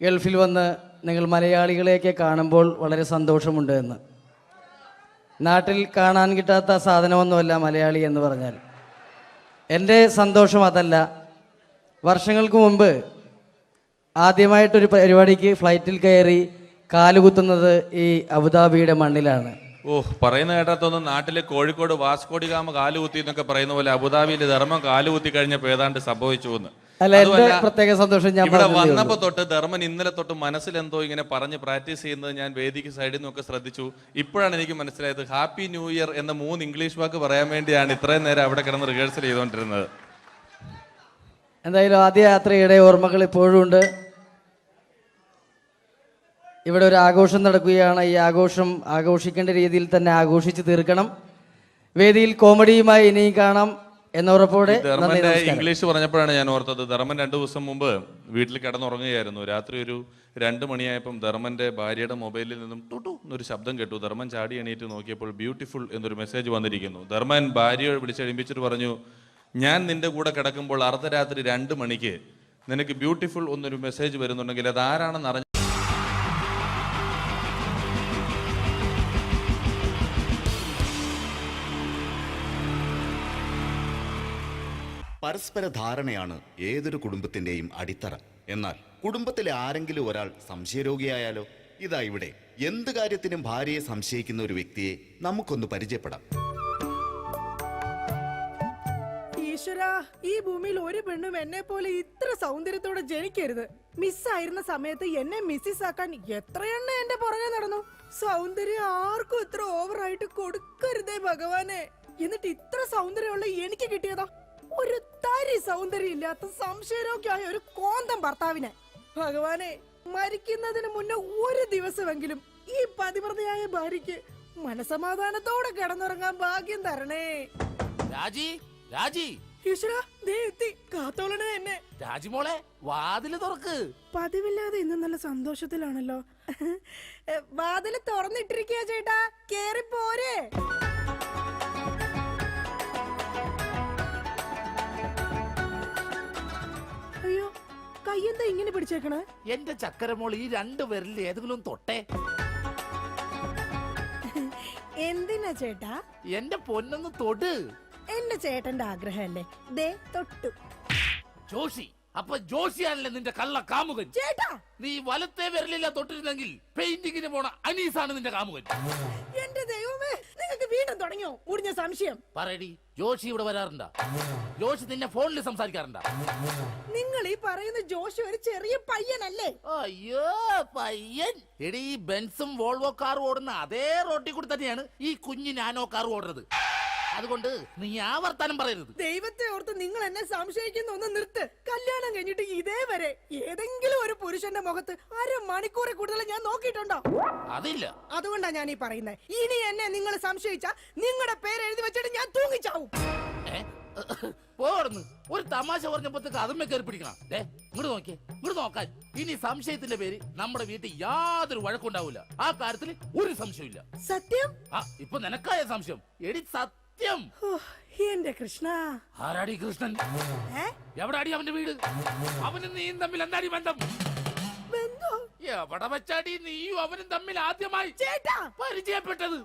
ഗൾഫിൽ വന്ന് നിങ്ങൾ മലയാളികളെയൊക്കെ കാണുമ്പോൾ വളരെ സന്തോഷമുണ്ട് എന്ന്. നാട്ടിൽ കാണാൻ കിട്ടാത്ത സാധനമൊന്നുമല്ല മലയാളി എന്ന് പറഞ്ഞാൽ. എൻ്റെ സന്തോഷം അതല്ല. വർഷങ്ങൾക്ക് മുമ്പ് ആദ്യമായിട്ടൊരു പരിപാടിക്ക് ഫ്ലൈറ്റിൽ കയറി കാലുകുത്തുന്നത് ഈ അബുദാബിയുടെ മണ്ണിലാണ്. പറയുന്ന കേട്ടാത്തൊന്നും നാട്ടിലെ കോഴിക്കോട് വാസ്കോഡിഗാമ കാലുകുത്തി എന്നൊക്കെ പറയുന്ന പോലെ അബുദാബിയിൽ ധർമ്മം കാലുകുത്തി കഴിഞ്ഞപ്പോൾ ഏതാണ്ട് സംഭവിച്ചു എന്ന്. പ്രത്യേക സന്തോഷം. ഞാൻ ഇവിടെ വന്നപ്പോ തൊട്ട് ധർമ്മൻ ഇന്നലെ തൊട്ട് മനസ്സിലെന്തോ ഇങ്ങനെ പറഞ്ഞ് പ്രാക്ടീസ് ചെയ്യുന്നത് ഞാൻ വേദിക്ക് സൈഡിൽ നിന്നൊക്കെ ശ്രദ്ധിച്ചു. ഇപ്പോഴാണ് എനിക്ക് മനസ്സിലായത് ഹാപ്പി ന്യൂ ഇയർ എന്ന 3 ഇംഗ്ലീഷ് വാക്ക് പറയാൻ വേണ്ടിയാണ് ഇത്രയും നേരം അവിടെ കിടന്ന് റിഹേഴ്സൽ ചെയ്തുകൊണ്ടിരുന്നത്. എന്തായാലും ആദ്യ യാത്രയുടെ ഓർമ്മകൾ ഇപ്പോഴും ഉണ്ട്. ഇവിടെ ഒരു ആഘോഷം നടക്കുകയാണ്. ഈ ആഘോഷം ആഘോഷിക്കേണ്ട രീതിയിൽ തന്നെ ആഘോഷിച്ച് തീർക്കണം. വേദിയിൽ കോമഡിയുമായി ഇനിയും കാണാം എന്നുറപ്പോടെ. ധർമ്മന്റെ ഇംഗ്ലീഷ് പറഞ്ഞപ്പോഴാണ് ഞാൻ ഓർത്തത്, ധർമ്മൻ 2 ദിവസം മുമ്പ് വീട്ടിൽ കിടന്നുറങ്ങുകയായിരുന്നു. രാത്രി ഒരു 2 മണിയായപ്പം ധർമ്മന്റെ ഭാര്യയുടെ മൊബൈലിൽ നിന്നും ടുട്ടു എന്നൊരു ശബ്ദം കേട്ടു. ധർമ്മൻ ചാടി എണീറ്റ് നോക്കിയപ്പോൾ ബ്യൂട്ടിഫുൾ എന്നൊരു മെസ്സേജ് വന്നിരിക്കുന്നു. ധർമ്മൻ ഭാര്യയെ വിളിച്ചെഴുപ്പിച്ചിട്ട് പറഞ്ഞു, ഞാൻ നിന്റെ കൂടെ കിടക്കുമ്പോൾ അർദ്ധരാത്രി 2 മണിക്ക് നിനക്ക് ബ്യൂട്ടിഫുൾ എന്നൊരു മെസ്സേജ് വരുന്നുണ്ടെങ്കിൽ അത് ആരാണെന്ന് അറിഞ്ഞു. പരസ്പര ധാരണയാണ് ഏതൊരു കുടുംബത്തിന്റെയും അടിത്തറ. എന്നാൽ കുടുംബത്തിലെ ആരെങ്കിലും ഒരാൾ സംശയരോഗിയായാലോ? ഇതാ ഇവിടെ എന്ത് കാര്യത്തിനും ഭാര്യയെ സംശയിക്കുന്ന ഒരു വ്യക്തിയെ നമുക്കൊന്ന് പരിചയപ്പെടാം. ഈശ്വര, ഈ ഭൂമിയിൽ ഒരു പെണ്ണും എന്നെ പോലെ ഇത്ര സൗന്ദര്യത്തോടെ ജനിക്കരുത്. മിസ്സായിരുന്ന സമയത്ത് എന്നെ മിസ്സിസ് ആക്കാൻ എത്രയെണ്ണ എന്റെ പുറകെ നടന്നു. സൗന്ദര്യം ആർക്കും ഇത്ര ഓവറായിട്ട് കൊടുക്കരുതേ ഭഗവാനെ. എന്നിട്ട് ഇത്ര സൗന്ദര്യമുള്ള എനിക്ക് കിട്ടിയതോ ഒരു തരി സൗന്ദര്യം ഇല്ലാത്ത സംശയരോഗ്യമായ ഒരു കോന്തം ഭർത്താവിനെ. ഭഗവാനെ, മരിക്കുന്നതിന് മുന്നേ ഒരു ദിവസമെങ്കിലും ഈ പതിവ്രതയായ ഭാര്യയ്ക്ക് മനസമാധാനത്തോടെ കിടന്നുറങ്ങാൻ ഭാഗ്യം തരണേ. രാജി, രാജി, ഈശ്വര, ദേ എത്തി. കാത്തോളണേ എന്നെ. രാജിമോളെ, വാതില് തുറക്ക്. പതിവില്ലാതെ ഇന്ന് നല്ല സന്തോഷത്തിലാണല്ലോ. വാതില് തുറന്നിട്ടിരിക്കുക ചേട്ടാ, കേറി പോരെ. അയ്യോ, കയ്യെന്താ ഇങ്ങനെ പിടിച്ചേക്കണേ? എന്റെ ചക്കരമോൾ ഈ 2 വിരലിൽ ഏതെങ്കിലും തൊട്ടേ. എന്തിനാ ചേട്ടാ? എന്റെ പൊന്നൊന്ന് തൊട്. എന്റെ ചേട്ടന്റെ ആഗ്രഹമല്ലേ, ദേ തൊട്ടു. ജോഷി, അപ്പൊ ജോഷിയാണല്ലേ നിന്റെ കള്ള കാമുകൻ? ചേട്ടാ, നീ വലത്തെ വിരലില്ല തൊട്ടിരുന്നെങ്കിൽ പെയിന്റിങ്ങിന് പോണ അനീസാണ് നിന്റെ കാമുകൻ. എന്റെ ദൈവമേ, നിങ്ങൾക്ക് വീണ്ടും തുടങ്ങിയോ മുടിഞ്ഞ സംശയം? പറയടി, ജോഷി ഇവിടെ വരാറുണ്ടാ? ജോഷി നിന്നെ ഫോണിൽ സംസാരിക്കാറുണ്ടാ? നിങ്ങൾ ഈ പറയുന്ന ജോഷി ഒരു ചെറിയ പയ്യനല്ലേ? അയ്യോ, പയ്യൻ. എടി, ഈ ബെൻസും വോൾവോ കാറും ഓടുന്ന അതേ റോട്ടിൽ കൂടി തന്നെയാണ് ഈ കുഞ്ഞു നാനോ കാർ ഓടുന്നത്. അതുകൊണ്ട് നീ ആ വർത്താനം പറയരുത്. ദൈവത്തെ ഓർത്ത് നിങ്ങൾ എന്നെ സംശയിക്കുന്ന ഒന്ന് നിർത്ത്. കല്യാണം കഴിഞ്ഞിട്ട് ഇതേവരെ ഏതെങ്കിലും ഒരു പുരുഷന്റെ മുഖത്ത് 1/2 മണിക്കൂറിൽ കൂടുതൽ ഞാൻ നോക്കിയിട്ടുണ്ടോ? അതില്ല. അതുകൊണ്ടാ ഞാൻ ഈ പറയുന്നത്. ഇനി എന്നെ നിങ്ങൾ സംശയിച്ച നിങ്ങളുടെ പേര് എഴുതി വെച്ചിട്ട് ഞാൻ തൂങ്ങിച്ചാവും. പോടുന്നു. ഒരു തമാശ പറഞ്ഞപ്പോഴത്തേക്ക് അതുമ്മേ കയറി പിടിക്കണം. ഇങ്ങോട്ട് നോക്കിയേ, ഇങ്ങോട്ട് നോക്കാൻ. ഇനി സംശയത്തിന്റെ പേര് നമ്മുടെ വീട്ടിൽ യാതൊരു വഴക്കുണ്ടാവില്ല. ആ കാര്യത്തിൽ ഒരു സംശയമില്ല. സത്യം? ഇപ്പൊ നിനക്കായ സംശയം. എടി സത്യം. എന്റെ കൃഷ്ണ. ആരാടി കൃഷ്ണൻ? എവിടാടി അവന്റെ വീട്? അവനും നീയും തമ്മിൽ എന്താടി ബന്ധം? എവിടെ വെച്ചാടി നീയും അവനും തമ്മിൽ ആദ്യമായി പരിചയപ്പെട്ടത്?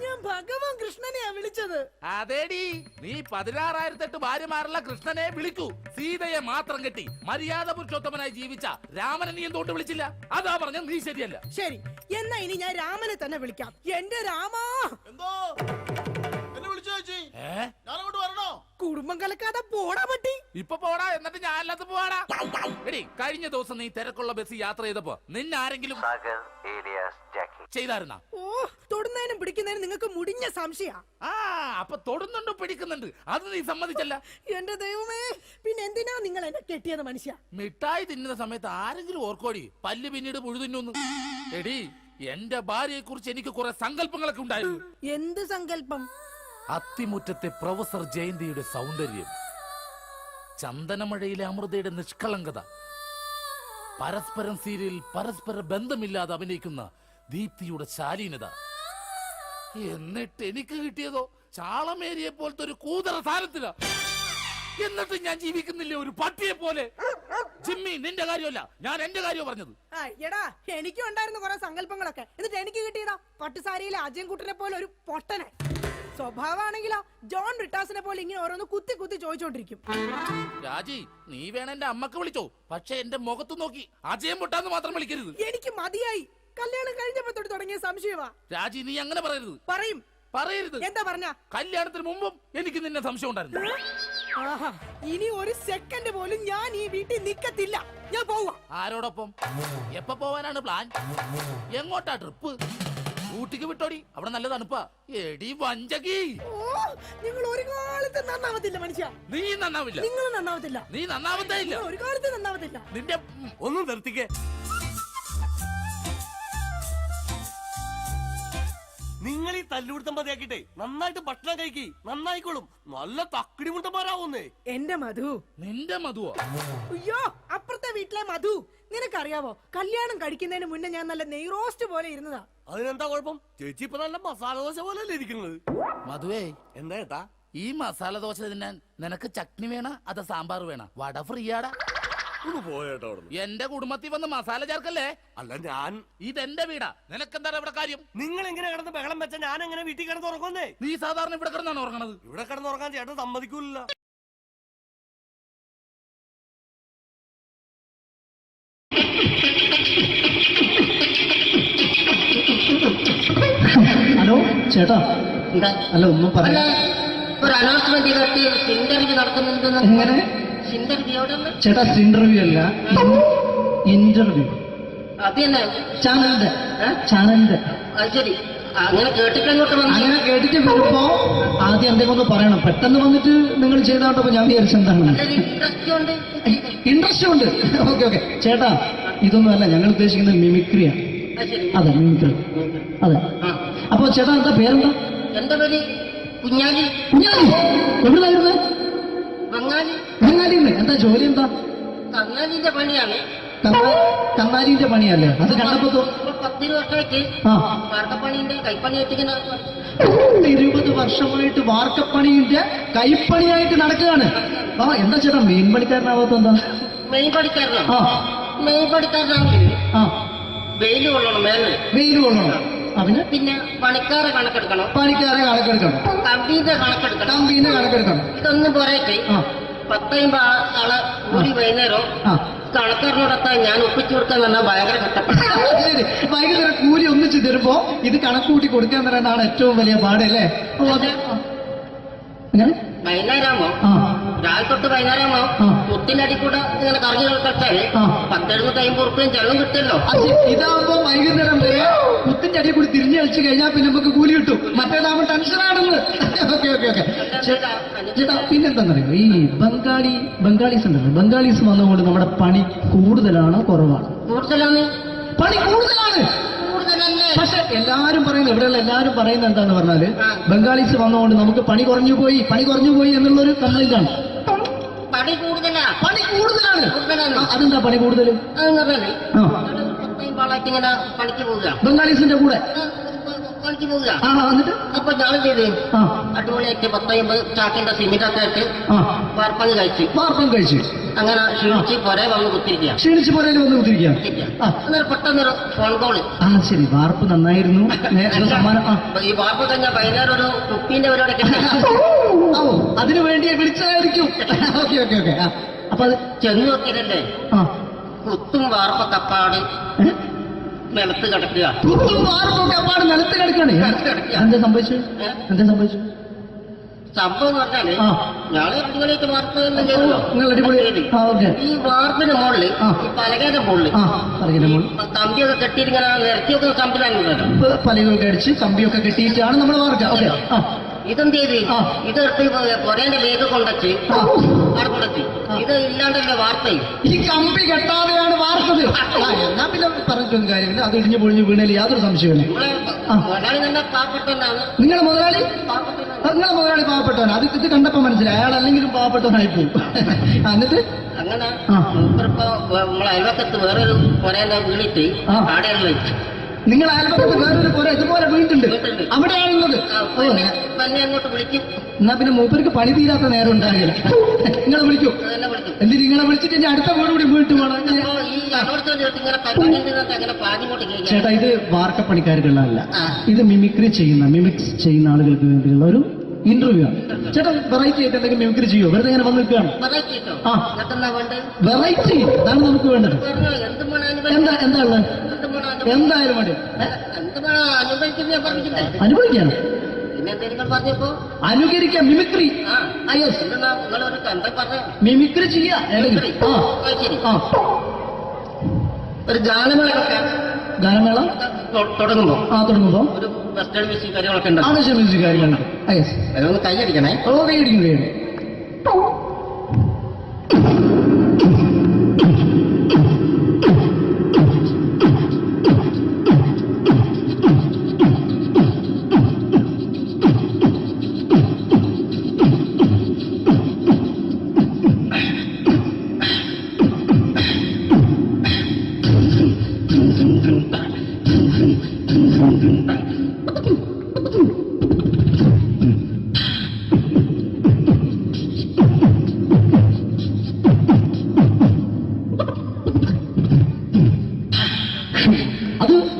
ഞാൻ ഭഗവാൻ കൃഷ്ണനെയാ വിളിച്ചത്. അതേടി, നീ 16,008 ഭാര്യമാരുള്ള കൃഷ്ണനെ വിളിക്കൂ. സീതയെ മാത്രം കെട്ടി മര്യാദ പുരുഷോത്തമനായി ജീവിച്ച രാമനെ നീ എന്തുകൊണ്ട് വിളിച്ചില്ല? അതാ പറഞ്ഞ നീ ശരിയല്ല. ശരി, എന്നാ ഇനി ഞാൻ രാമനെ തന്നെ വിളിക്കാം. എന്റെ രാമാ. എന്തോ എന്നെ വിളിച്ചു ചേച്ചി? ഞാനങ്ങോട്ട് വരണോ? കുടുംബം കലക്കാതെ പോടാ പറ്റി. ഇപ്പൊ പോടാ, എന്നിട്ട് ഞാൻ അല്ലാത്ത പോവാടാ. എടി, കഴിഞ്ഞ ദിവസം നീ തിരക്കുള്ള ബസ് യാത്ര ചെയ്തപ്പോ നിന്നെ ആരെങ്കിലും ചെയ്തായിരുന്നാ? ഓ, തൊടുന്നതിനും പിടിക്കുന്നതിനും നിങ്ങൾക്ക് മുടിഞ്ഞ സംശയ. അപ്പൊ തൊടുന്നുണ്ട്, പിടിക്കുന്നുണ്ട്, അത് നീ സമ്മതിച്ചല്ല. എന്റെ ദൈവമേ, പിന്നെ എന്തിനാ നിങ്ങൾ എന്നെ കെട്ടിയത് മനുഷ്യ? മിഠായി തിന്നുന്ന സമയത്ത് ആരെങ്കിലും ഓർക്കോടി പല്ല് പിന്നീട് പുഴുതിന്നു? എടി, എന്റെ ഭാര്യയെ കുറിച്ച് എനിക്ക് കുറെ സങ്കല്പങ്ങളൊക്കെ ഉണ്ടായിരുന്നു. എന്ത് സങ്കല്പം? അത്തിമുറ്റത്തെ പ്രൊഫസർ ജയന്തിയുടെ സൗന്ദര്യം, ചന്ദനമഴയിലെ അമൃതയുടെ നിഷ്കളങ്കത, പരസ്പരം സീരിയൽ പരസ്പര ബന്ധമില്ലാതെ അഭിനയിക്കുന്ന ദീപ്തിയുടെ ശാലീനത. എന്നിട്ട് എനിക്ക് കിട്ടിയതോ ചാളമേരിയെ പോലത്തെ ഒരു കൂതറ സാധനത്തില. എന്നിട്ട് ഞാൻ ജീവിക്കുന്നില്ലേ ഒരു പട്ടിയെ പോലെ? ജിമ്മി, നിന്റെ കാര്യമല്ല, ഞാൻ എന്റെ കാര്യം പറഞ്ഞത്. എടാ, എനിക്കും ഉണ്ടായിരുന്നു കുറെ സങ്കല്പങ്ങളൊക്കെ. എന്നിട്ട് എനിക്ക് കിട്ടിയതാ പട്ടുസാരിയിലെ അജയൻകുട്ടനെ പോലെ ഒരു പൊട്ടനെ. സ്വഭാവമാണെങ്കിലോ ജോൺ ബ്രിട്ടാസിനെ പോലെ ഇങ്ങനെ ഓരോന്ന് കുത്തി കുത്തി ചോദിച്ചോണ്ടിരിക്കും. രാജി, നീ വേണം എന്റെ അമ്മക്ക് വിളിച്ചോ, പക്ഷെ എന്റെ മുഖത്ത് നോക്കി അജയം പൊട്ടാന്ന് മാത്രം വിളിക്കരുത്. എനിക്ക് മതിയായി. കല്യാണം കഴിഞ്ഞപ്പോ തൊട്ട് തുടങ്ങിയ സംശയമാ. രാജി, നീ അങ്ങനെ പറയരുത്. പറയും. പറയരുത്. എന്താ പറഞ്ഞ? കല്യാണത്തിന് മുമ്പും എനിക്ക് നിന്നെ സംശയം ഉണ്ടായിരുന്നു. ഇനി ഒരു സെക്കൻഡ് പോലും ഞാൻ ഈ വീട്ടിൽ നിക്കത്തില്ല. ഞാൻ പോവാ. ആരോടൊപ്പം? എപ്പോ പോവാനാണ് പ്ലാൻ? എങ്ങോട്ടാ ട്രിപ്പ്? ഊട്ടിക്ക് വിട്ടോടി, അവിടെ നല്ല തണുപ്പാ. എടി വഞ്ചകി, നിങ്ങൾ ഒരു കാലത്ത് നന്നാവത്തില്ല മനുഷ്യ. നീ നന്നാവില്ല. നിങ്ങൾ നന്നാവത്തില്ല. നീ നന്നാവത്തേ ഇല്ല. ഒരു കാലത്ത് നന്നാവത്തില്ല. നിന്റെ ഒന്നും നിർത്തിക്കേ. നിങ്ങൾ ഈ തല്ലുപിടുത്തം മതിയാക്കിട്ടെ നന്നായിട്ട് ഭക്ഷണം കഴിക്കി, നന്നായിക്കോളും. നല്ല തക്കിടി മുണ്ടന്മാരാവുന്നേ. എന്റെ മധു. നിന്റെ മധുവോ? അയ്യോ, അപ്പുറത്തെ വീട്ടിലെ മധു. നിനക്കറിയാവോ, കല്യാണം കഴിക്കുന്നതിന് മുന്നേ ഞാൻ നല്ല നെയ് റോസ്റ്റ് പോലെ ഇരുന്നതാ. അതിനെന്താ കുഴപ്പം? ചേച്ചി ഇപ്പൊ നല്ല മസാല ദോശ പോലെയല്ലേ ഇരിക്കുന്നത്. മധുവേ, എന്താ ഏട്ടാ? ഈ മസാല ദോശ തിന്നാൻ നിനക്ക് ചട്നി വേണ അതോ സാമ്പാർ വേണ? വട ഫ്രീയാടാ. പോയേട്ടോ, എന്റെ കുടുംബത്തിൽ വന്ന് മസാല ചേർക്കല്ലേ. അല്ല, ഞാൻ ഇതെന്റെ വീടാ, നിനക്കെന്താ ഇവിടെ കാര്യം? നിങ്ങൾ എങ്ങനെ കിടന്ന് ബഹളം വെച്ച ഞാൻ എങ്ങനെ വീട്ടിൽ കിടന്ന് ഉറങ്ങുന്നേ? നീ സാധാരണ ഇവിടെ കിടന്നാണ് ഉറങ്ങണത്. ഇവിടെ കിടന്ന് ഉറങ്ങാൻ ചേട്ടൻ സമ്മതിക്കൂല. ഹലോ ചേട്ടാ, അല്ല ഒന്നും പറയാ. ഒരു അനൗൺസ്മെന്റ് ചെയ്തിട്ട് ഇന്റർവ്യൂ നടക്കുന്നുണ്ടെന്ന്. എങ്ങനെ ചേട്ടാ? ഇന്റർവ്യൂ അല്ല, ഇന്റർവ്യൂ. അത് തന്നെ ചാനലിന്റെ. അത് ശരി, അങ്ങനെ കേട്ടിട്ട് അങ്ങോട്ട് വന്നു. അങ്ങനെ കേട്ടിട്ട് വരുമ്പോ ആദ്യം എന്തെങ്കിലും ഒന്ന് പറയണം. പെട്ടെന്ന് വന്നിട്ട് നിങ്ങൾ ചെയ്താണ്ടപ്പോ ഞാൻ വിചാരിച്ചു എന്താണ് ഇൻട്രസ്റ്റ് ഉണ്ട്. ഓക്കെ ഓക്കെ ചേട്ടാ, ഇതൊന്നും അല്ല ഞങ്ങൾ ഉദ്ദേശിക്കുന്നത് മിമിക്രിയാണ്. അതെ, മിമിക്രി. അതെ. അപ്പൊ ചേട്ടാ എന്താ പേരെന്താ? എന്റെ പേര് കുഞ്ഞാലി. കുഞ്ഞാലി എവിടുന്നായിരുന്നു? ബംഗാളി. ബംഗാളിന്ന്. എന്താ ജോലി? എന്താ? കന്നാലിന്റെ പണിയാണ്. കന്നാലിന്റെ പണിയല്ലേ? അത് കണ്ടപ്പോ 10 വർഷമായിട്ട് വാർക്കപ്പണിന്റെ കൈപ്പണിയായിട്ട് ഇങ്ങനെ 20 വർഷമായിട്ട് വാർക്കപ്പണിന്റെ കൈപ്പണിയായിട്ട് നടക്കുകയാണ്. ആ എന്താ ചേട്ടാ മെയിൻ പണിക്കാരനാവാത്ത? എന്താ മെയിൻ പണിക്കാരനാണ്? മെയിൻ പണിക്കാരനാണെങ്കിൽ വെയിൽ കൊള്ളണം, മേലെ വെയിൽ കൊള്ളണം. അതിന് പിന്നെ പണിക്കാരെ കണക്കെടുക്കണം. കമ്പീന്റെ കണക്കെടുക്കണം. ഇതൊന്നും പോരായിട്ട് 10-50 ആളെ കൂടി വൈകുന്നേരം കണക്കാരനോടൊപ്പം ഞാൻ ഒപ്പിച്ചു കൊടുക്കാൻ പറഞ്ഞാൽ ഭയങ്കര കഷ്ടപ്പെട്ടു. വൈകുന്നേരം കൂലി ഒന്നിച്ച് തരുമ്പോ ഇത് കണക്ക് കൂട്ടി കൊടുക്കാൻ തരാനാണ് ഏറ്റവും വലിയ പാടല്ലേ? വൈകുന്നേരമോ രാവിലെ തൊട്ട് വൈകുന്നേരമോ മുത്തിന്റെ അടി കൂടെ ഇങ്ങനെ കറങ്ങി കളിച്ചാല് 10-70-50 ഉറുപ്പിയും ചെള്ളം കിട്ടുമല്ലോ. ഇതാവുമ്പോ വൈകുന്നേരം വരെ മുത്തിന്റെ അടി കൂടി തിരിഞ്ഞു കളിച്ചു കഴിഞ്ഞാൽ പിന്നെ നമുക്ക് കൂലി കിട്ടും. മറ്റേതാവുമ്പോ ടെൻഷനാണെന്ന്. ഓക്കെ ഓക്കെ ഓക്കെ ചേട്ടാ, പിന്നെന്താണെന്നറിയോ, ഈ ബംഗാളീസ് ഉണ്ടല്ലോ, ബംഗാളീസ് വന്നുകൊണ്ട് നമ്മുടെ പണി കൂടുതലാണ് കുറവാണ്? കൂടുതലാണ്. പണി കൂടുതലാണ്. പക്ഷെ എല്ലാരും പറയുന്നത്, ഇവിടെയുള്ള എല്ലാരും പറയുന്നത് എന്താന്ന് പറഞ്ഞാല് ബംഗാളീസ് വന്നുകൊണ്ട് നമുക്ക് പണി കുറഞ്ഞു പോയി എന്നുള്ളൊരു കംപ്ലൈന്റ് ആണ്. പണി കൂടുതലാണ്. അതെന്താ പണി കൂടുതൽ? ഇങ്ങനെ പണിക്ക് പോവുക, ബംഗാളീസിന്റെ കൂടെ പണിക്ക് പോവുക. എന്നിട്ട് അപ്പൊ ഞാൻ ചെയ്ത് അടിപൊളിയായിട്ട് 10-50 ചാക്കിന്റെ സിമെന്റ് ഒക്കെ ആയിട്ട് വാർപ്പം കഴിച്ചു. അങ്ങനെ ക്ഷീണിച്ച് പുറേ വന്ന് കുത്തിരിക്കുക. അന്നേരം പെട്ടെന്നൊരു ഫോൺ കോള്. ശരി, വാർപ്പ് നന്നായിരുന്നു. ഈ വാർപ്പ് കഴിഞ്ഞാൽ വൈകുന്നേരം ഒരു കുപ്പീന്റെ പരിപാടി അതിനു വേണ്ടിയാ വിളിച്ചതായിരിക്കും. Okay okay okay. അപ്പൊ അത് ചെന്ന് നോക്കിയതല്ലേ, കുത്തും വാർപ്പൊക്കെ അപ്പാട് നിലത്ത് കിടക്കുക. നിലത്ത് കിടക്കാണ്. എന്താ സംഭവിച്ചു? സംഭവം എന്ന് പറഞ്ഞാല് ഞാള് അടിപൊളിയായിട്ട് വാർപ്പ് ചെയ്തല്ലോ. ഈ വാർപ്പിന്റെ മുകളിൽ ഈ പലകയുടെ മുകളിൽ കമ്പിയൊക്കെ കെട്ടിയിട്ട് ഇങ്ങനെ നിരത്തിയൊക്കെ സംവിധാനം പലകൊക്കെ അടിച്ച് കമ്പിയൊക്കെ കെട്ടിയിട്ടാണ് നമ്മൾ വാർക്കുക. ഇതെന്ത് ചെയ്ത് ഇതെടുത്ത് കൊറേന്റെ ലേക്ക് കൊണ്ടച്ച് അവിടെ കൊണ്ടച്ച് ഇത് ഇല്ലാണ്ടല്ലേ വാർത്തയും. ഈ കമ്പി കെട്ടാതെയാണ് വാർത്തത്. എന്നാ പിന്നെ പറഞ്ഞിട്ടൊന്നും കാര്യമില്ല. അത് ഇടിഞ്ഞു പൊളിഞ്ഞു വീണേൽ യാതൊരു സംശയമില്ല. മുതലാളി തന്നെ പാവപ്പെട്ടവനാണ്. നിങ്ങളെ മുതലാളി പാവപ്പെട്ടവനാണ്. അത് ഇത് കണ്ടപ്പോ മനസ്സിലായി അയാൾ അല്ലെങ്കിലും പാവപ്പെട്ടവനായി പോകും. എന്നിട്ട് അങ്ങനെ മൂപ്പറിപ്പോ നമ്മളെ അയൽവക്കത്ത് വേറൊരു കൊറേന്റെ വീണിട്ട് ആടെയാണ് വെച്ചു. നിങ്ങൾ അയൽപക്കത്ത് വേറൊരു പോലെ ഇതുപോലെ വീട്ടുണ്ട്, അവിടെയാണുള്ളത്. അങ്ങോട്ട് വിളിക്കും. എന്നാ പിന്നെ മൂപ്പർക്ക് പണി തീരാത്ത നേരം ഉണ്ടാകില്ല. നിങ്ങളെ വിളിക്കും. എന്തിന് നിങ്ങളെ വിളിച്ചിട്ട് ഇനി അടുത്ത വീട് കൂടി വീട്ടു പോകണം. ചേട്ടാ, ഇത് വാർക്കപ്പണിക്കാർക്കുള്ളതല്ല, ഇത് മിമിക്സ് ചെയ്യുന്ന ആളുകൾക്ക് വേണ്ടിയുള്ള ഒരു ഇന്റർവ്യൂ ആണ്. ചേട്ടാ, വെറൈറ്റി ആയിട്ട് എന്തെങ്കിലും മിമിക്രി ചെയ്യോ? വെറുതെ ഇങ്ങനെ വന്ന് നിൽക്കുകയാണ്. വെറൈറ്റി അതാണ് നമുക്ക് വേണ്ടത്. എന്താ ഉള്ളത്? എന്തായാലും മതി. അനുഭവിക്കാൻ അനുകരിക്കാം. മിമിക്രി മിമിക്രി ചെയ്യാ. ഒരു ഗാനമേള തുടങ്ങുമ്പോ ഒരു വെസ്റ്റേൺ മ്യൂസിക് കാര്യങ്ങളൊക്കെ ഉണ്ട്. മ്യൂസിക് കാര്യങ്ങളുണ്ട്. അതൊന്ന് കൈയടിക്കണേ. കൈയടിക്കുന്നു.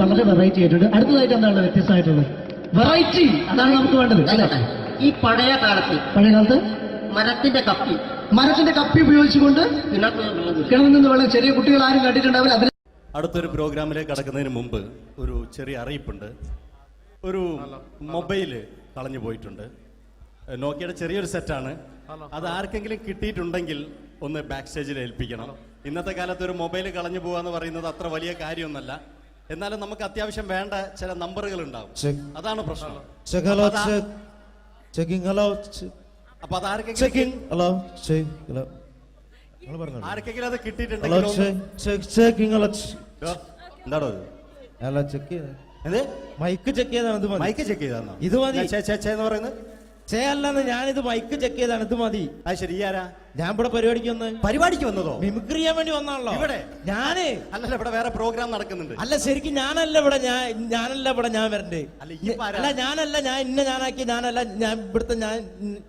വളരെ വെറൈറ്റി ആയിട്ടുണ്ട്. അടുത്തതായിട്ട് എന്താണ് വ്യത്യസ്തമായിട്ടുള്ളത്? വെറൈറ്റി അതാണ് നമുക്ക് വേണ്ടത് അല്ലേ? ഈ പഴയ കാലത്ത് മരത്തിന്റെ കപ്പി മരത്തിന്റെ കപ്പി ഉപയോഗിച്ചുകൊണ്ട് കിണറിൽ നിന്ന് വെള്ളം ചെറിയ കുട്ടികൾ ആരും കണ്ടിട്ടുണ്ടാവില്ല. അതിന് അടുത്തൊരു പ്രോഗ്രാമിലേക്ക് കടക്കുന്നതിന് മുമ്പ് ഒരു ചെറിയ അറിയിപ്പുണ്ട്. ഒരു മൊബൈല് കളഞ്ഞു പോയിട്ടുണ്ട്. നോക്കിയുടെ ചെറിയൊരു സെറ്റാണ്. അത് ആർക്കെങ്കിലും കിട്ടിയിട്ടുണ്ടെങ്കിൽ ഒന്ന് ബാക്ക് സ്റ്റേജിൽ ഏൽപ്പിക്കണം. ഇന്നത്തെ കാലത്ത് ഒരു മൊബൈൽ കളഞ്ഞു പോകാന്ന് പറയുന്നത് അത്ര വലിയ കാര്യമൊന്നല്ല. എന്നാലും നമുക്ക് അത്യാവശ്യം വേണ്ട ചില നമ്പറുകൾ ഉണ്ടാവും. അതാണ് പ്രശ്നം. അപ്പൊ അത് ആർക്കെങ്കിലും അത് കിട്ടിയിട്ടുണ്ടെങ്കിൽ എന്താണോ മൈക്ക് ചെക്ക് ചെയ്താണ്. മൈക്ക് ചെക്ക് ചെയ്താണോ? ഇത് മതി എന്ന് പറയുന്നത് അല്ലെന്ന് ഞാനിത് മൈക്ക് ചെക്ക് ചെയ്താണ്. ഇത് മതി. അത് ശരി. ആരാ? ഞാൻ ഇവിടെ പരിപാടിക്ക് വന്നതോ? മിമിക്രി ചെയ്യാൻ വേണ്ടി വന്നാണല്ലോ ഇവിടെ. ഞാന് അല്ലല്ല, ഇവിടെ വേറെ പ്രോഗ്രാം നടക്കുന്നുണ്ട്. അല്ല ശരിക്കും ഞാനല്ല ഇവിടെ. ഞാൻ വരണ്ടേ? അല്ല ഞാനല്ല. ഞാൻ ഞാനാക്കി. ഞാനല്ല. ഞാൻ ഇവിടുത്തെ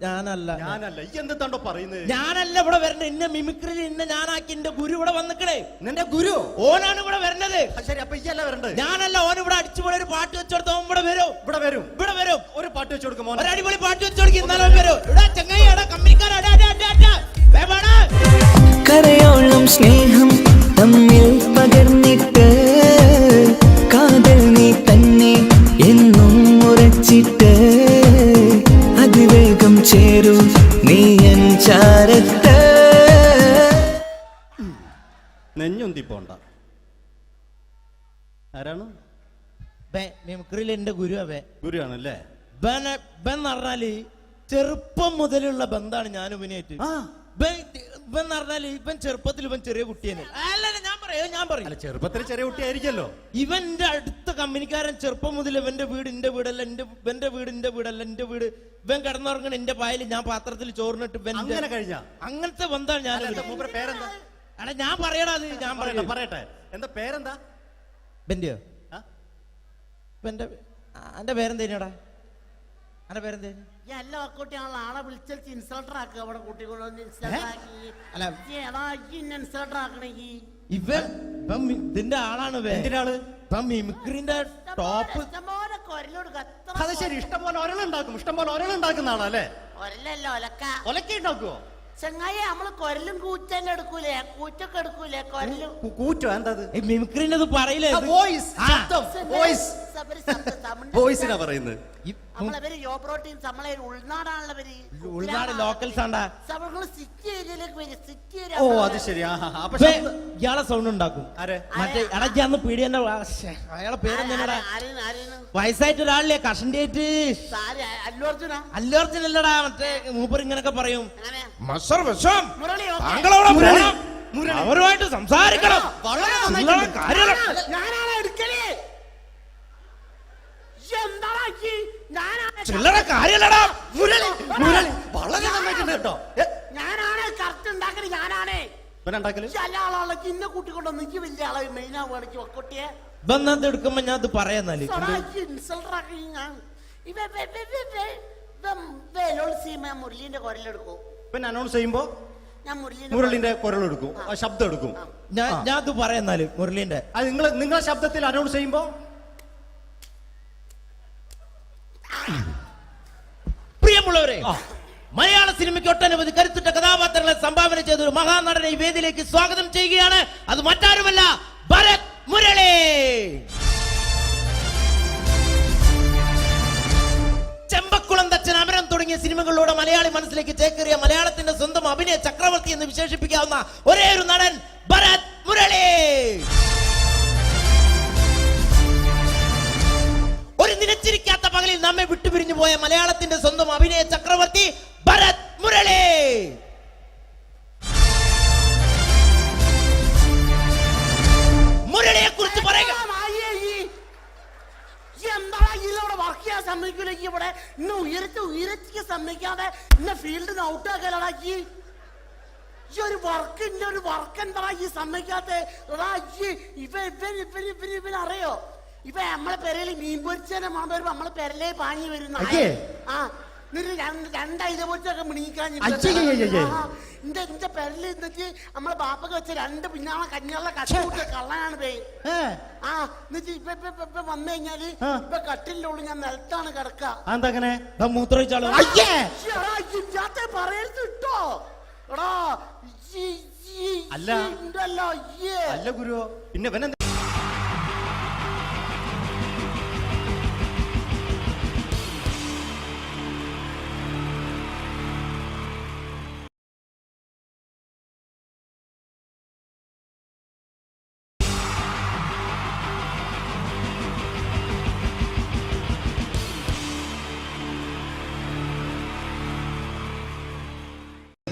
ഞാനല്ല. എന്തെത്താണ്ടോ പറയുന്നത്? ഞാനല്ല ഇവിടെ വരണ്ടേ. ഇന്ന മിമിക്രി ഞാനാക്കി. എന്റെ ഗുരു ഇവിടെ വന്നിക്കണേ. നിന്റെ ഗുരു ഓനാണ് ഇവിടെ വരണത്. ശരി, അപ്പൊ ഈ അല്ല വരണ്ടേ? ഞാനല്ല. ഓൻ ഇവിടെ അടിച്ചുപോലെ ഒരു പാട്ട് വെച്ചോടുത്ത ഓൻ ഇവിടെ വരും. ഇവിടെ വരും. ഒരു പാട്ട് വെച്ചു കൊടുക്കും. ഒരു അടിപൊളി പാട്ട് വെച്ചു കൊടുക്കും. എന്നാലും വരും. ഇവിടെ ചങ്ങായിയുടെ കമ്പനിക്കാരാ. കരയോളം സ്നേഹം തമ്മിൽ പകർന്നിട്ട് കാതൽ നീ തന്നെ എന്നും ഉറച്ചിട്ട് അതിവേഗം ചേരും നീ എൻ ചാരത്ത്. നെഞ്ഞൊന്തി പോണ്ട. ആരാണ്? മിമിക്രിയിൽ എന്റെ ഗുരു. ഗുരുവാണല്ലേ? പറഞ്ഞാല് ചെറുപ്പം മുതലുള്ള ബന്ധാണ് ഞാൻ ഇവനായിട്ട്. ഇവൻ പറഞ്ഞാല് ഇവൻ ചെറുപ്പത്തിൽ ഇവൻ ചെറിയ കുട്ടിയാണ്. ഞാൻ പറയും ചെറുപ്പത്തിൽ ചെറിയ കുട്ടിയായിരിക്കല്ലോ. ഇവന്റെ അടുത്ത കമ്പനിക്കാരൻ ചെറുപ്പം മുതൽ ഇവന്റെ വീട് എന്റെ വീടല്ല. ഇവന്റെ വീട് എന്റെ വീടല്ല. എന്റെ വീട് ഇവൻ കിടന്നുറങ്ങണ എന്റെ പായല് ഞാൻ പാത്രത്തിൽ ചോറിനിട്ട് അങ്ങനത്തെ ബന്ധാണ് ഞാൻ. പേരെന്താ? അല്ല ഞാൻ പറയടാ. അത് ഞാൻ പറയട്ടെ. എന്താ പേരെന്താ? ബെന്റെയോ? എന്റെ പേരെന്തേനാടാ? എന്റെ പേരെന്തേനു? എല്ലാ കുട്ടിയാണല്ലോ ആളെ വിളിച്ചിട്ട് ഇൻസൾട്ടർ ആക്കുക. അവിടെ കുട്ടികളൊന്ന് ഇൻസൾട്ടർ ആക്കണെങ്കി ഇതിന്റെ ആളാണ്. മിമിക്രിന്റെ ടോപ്പ്. അത് ശരി. ഇഷ്ടംപോലെ ഒരളുണ്ടാക്കും. ഇഷ്ടംപോലെ ഒരളുണ്ടാക്കുന്ന ആളല്ലേ? ഒരലല്ല, ഒലക്ക ഉണ്ടാക്കുവോ? ചെങ്ങായി നമ്മള് കൊരലും കൂറ്റന്നെ എടുക്കൂലേ? കൂറ്റൊക്കെ എടുക്കൂലേ? കൊരലും കൂറ്റോ? എന്താ മിമിക്രിന്റെ പറയില്ലേ? വോയിസിനാ പറയുന്നത്. നമ്മളവര് യോ പ്രോട്ടീൻ നമ്മളെ ഉൾനാടാണല്ലോ. ഉൾനാട് ലോക്കൽസ് ആണ്ടാ. സിറ്റി ഏരിയയിലേക്ക് വരും. City area. ഓ അത് ശരി. ഇയാളെ സൗണ്ട് ഉണ്ടാക്കും. മറ്റേ അടയ്ക്കാന്ന് പീടിയന്റെ അയാളെ പേരെന്താ? വയസ്സായിട്ട് ഒരാളില്ലേ? കഷന്റെ അല്ലു അർജുൻ അല്ലടാ. മറ്റേ മൂപ്പർ ഇങ്ങനൊക്കെ പറയും. അവരുമായിട്ട് സംസാരിക്കണം. ചില്ലറ കാര്യല്ലടാ. വളരെ നന്നായിട്ടുണ്ട് കേട്ടോ. ഞാനാണ് കറക്റ്റ് ഉണ്ടാക്കല്. ഞാനാണ് എല്ലാ ആളാളെ ഇന്ന കൂട്ടിക്കൊണ്ടോ നിക്ക് വലിയ ആളെ മെയിൻ ആവുകയാണെങ്കിൽ ഒക്കൊട്ടിയെ എടുക്കുമ്പോ ഞാൻ അത് പറയാന്നാല് മുരളീന്റെ കുരലെടുക്കും. പിന്നെ അനൗൺസ് ചെയ്യുമ്പോ ഞാൻ മുരളിന്റെ കുരലെടുക്കും, ശബ്ദം എടുക്കും. ഞാൻ അത് പറയാന്നാല് മുരളീന്റെ നിങ്ങളെ ശബ്ദത്തിൽ അനൗൺസ് ചെയ്യുമ്പോ പ്രിയമുള്ളവരെ, മലയാള സിനിമയ്ക്ക് ഒട്ടനവധി കരുത്തുറ്റ കഥാപാത്രങ്ങളെ സംഭാവന ചെയ്ത ഒരു മഹാനടനെ ഈ വേദിയിലേക്ക് സ്വാഗതം ചെയ്യുകയാണ്. അത് മറ്റാരുമല്ല, ഭരത് മുരളി. ചെമ്പക്കുളം തച്ചൻ, അമരം തുടങ്ങിയ സിനിമകളിലൂടെ മലയാളി മനസ്സിലേക്ക് ചേക്കേറിയ മലയാളത്തിന്റെ സ്വന്തം അഭിനയ ചക്രവർത്തി എന്ന് വിശേഷിപ്പിക്കാവുന്ന ഒരേ ഒരു നടൻ ഭരത് മുരളി. ഒരു നിലച്ചിരിക്കാത്ത പകലിൽ നമ്മെ വിട്ടുപിരിഞ്ഞു പോയ മലയാളത്തിന്റെ സ്വന്തം അഭിനയ ചക്രവർത്തി ഭരത് മുരളി. മുരളിയെ കുറിച്ച് പറയുക. വർക്ക് ചെയ്യാൻ സമ്മതിക്കൂലേക്ക് ഇവിടെ ഇന്ന് ഉയരത്തിക്ക് സമ്മതിക്കാതെ ഇന്ന് ഫീൽഡിന് ഔട്ടാക്കലാക്കി ഈ ഒരു വർക്ക് എന്താ ഈ സമ്മതിക്കാത്ത ഇവനറിയോ? ഇപ്പൊ നമ്മളെ പെരയില് മീൻ പൊരിച്ചതിനെ മണം വരുമ്പോ നമ്മളെ പെരലേ പാഞ്ഞു വരുന്ന രണ്ടൈല പൊരിച്ചൊക്കെ മിണിക്കാൻ എന്റെ പെരല് എന്നിട്ട് നമ്മളെ ബാപ്പൊക്കെ വെച്ച രണ്ട് പിന്നാളെ കഞ്ഞുള്ള കഷ്ട കള്ളനാണ് പേ. എന്നിട്ട് ഇപ്പൊ വന്നു കഴിഞ്ഞാല് ഇപ്പൊ കട്ടിലിന്റെ ഉള്ളിൽ ഞാൻ നിലത്താണ് കിടക്കുക. മൂത്രമൊഴിച്ചാലോ പറയരുത് കേട്ടോ. അല്ല അല്ല ഗുരു പിന്നെ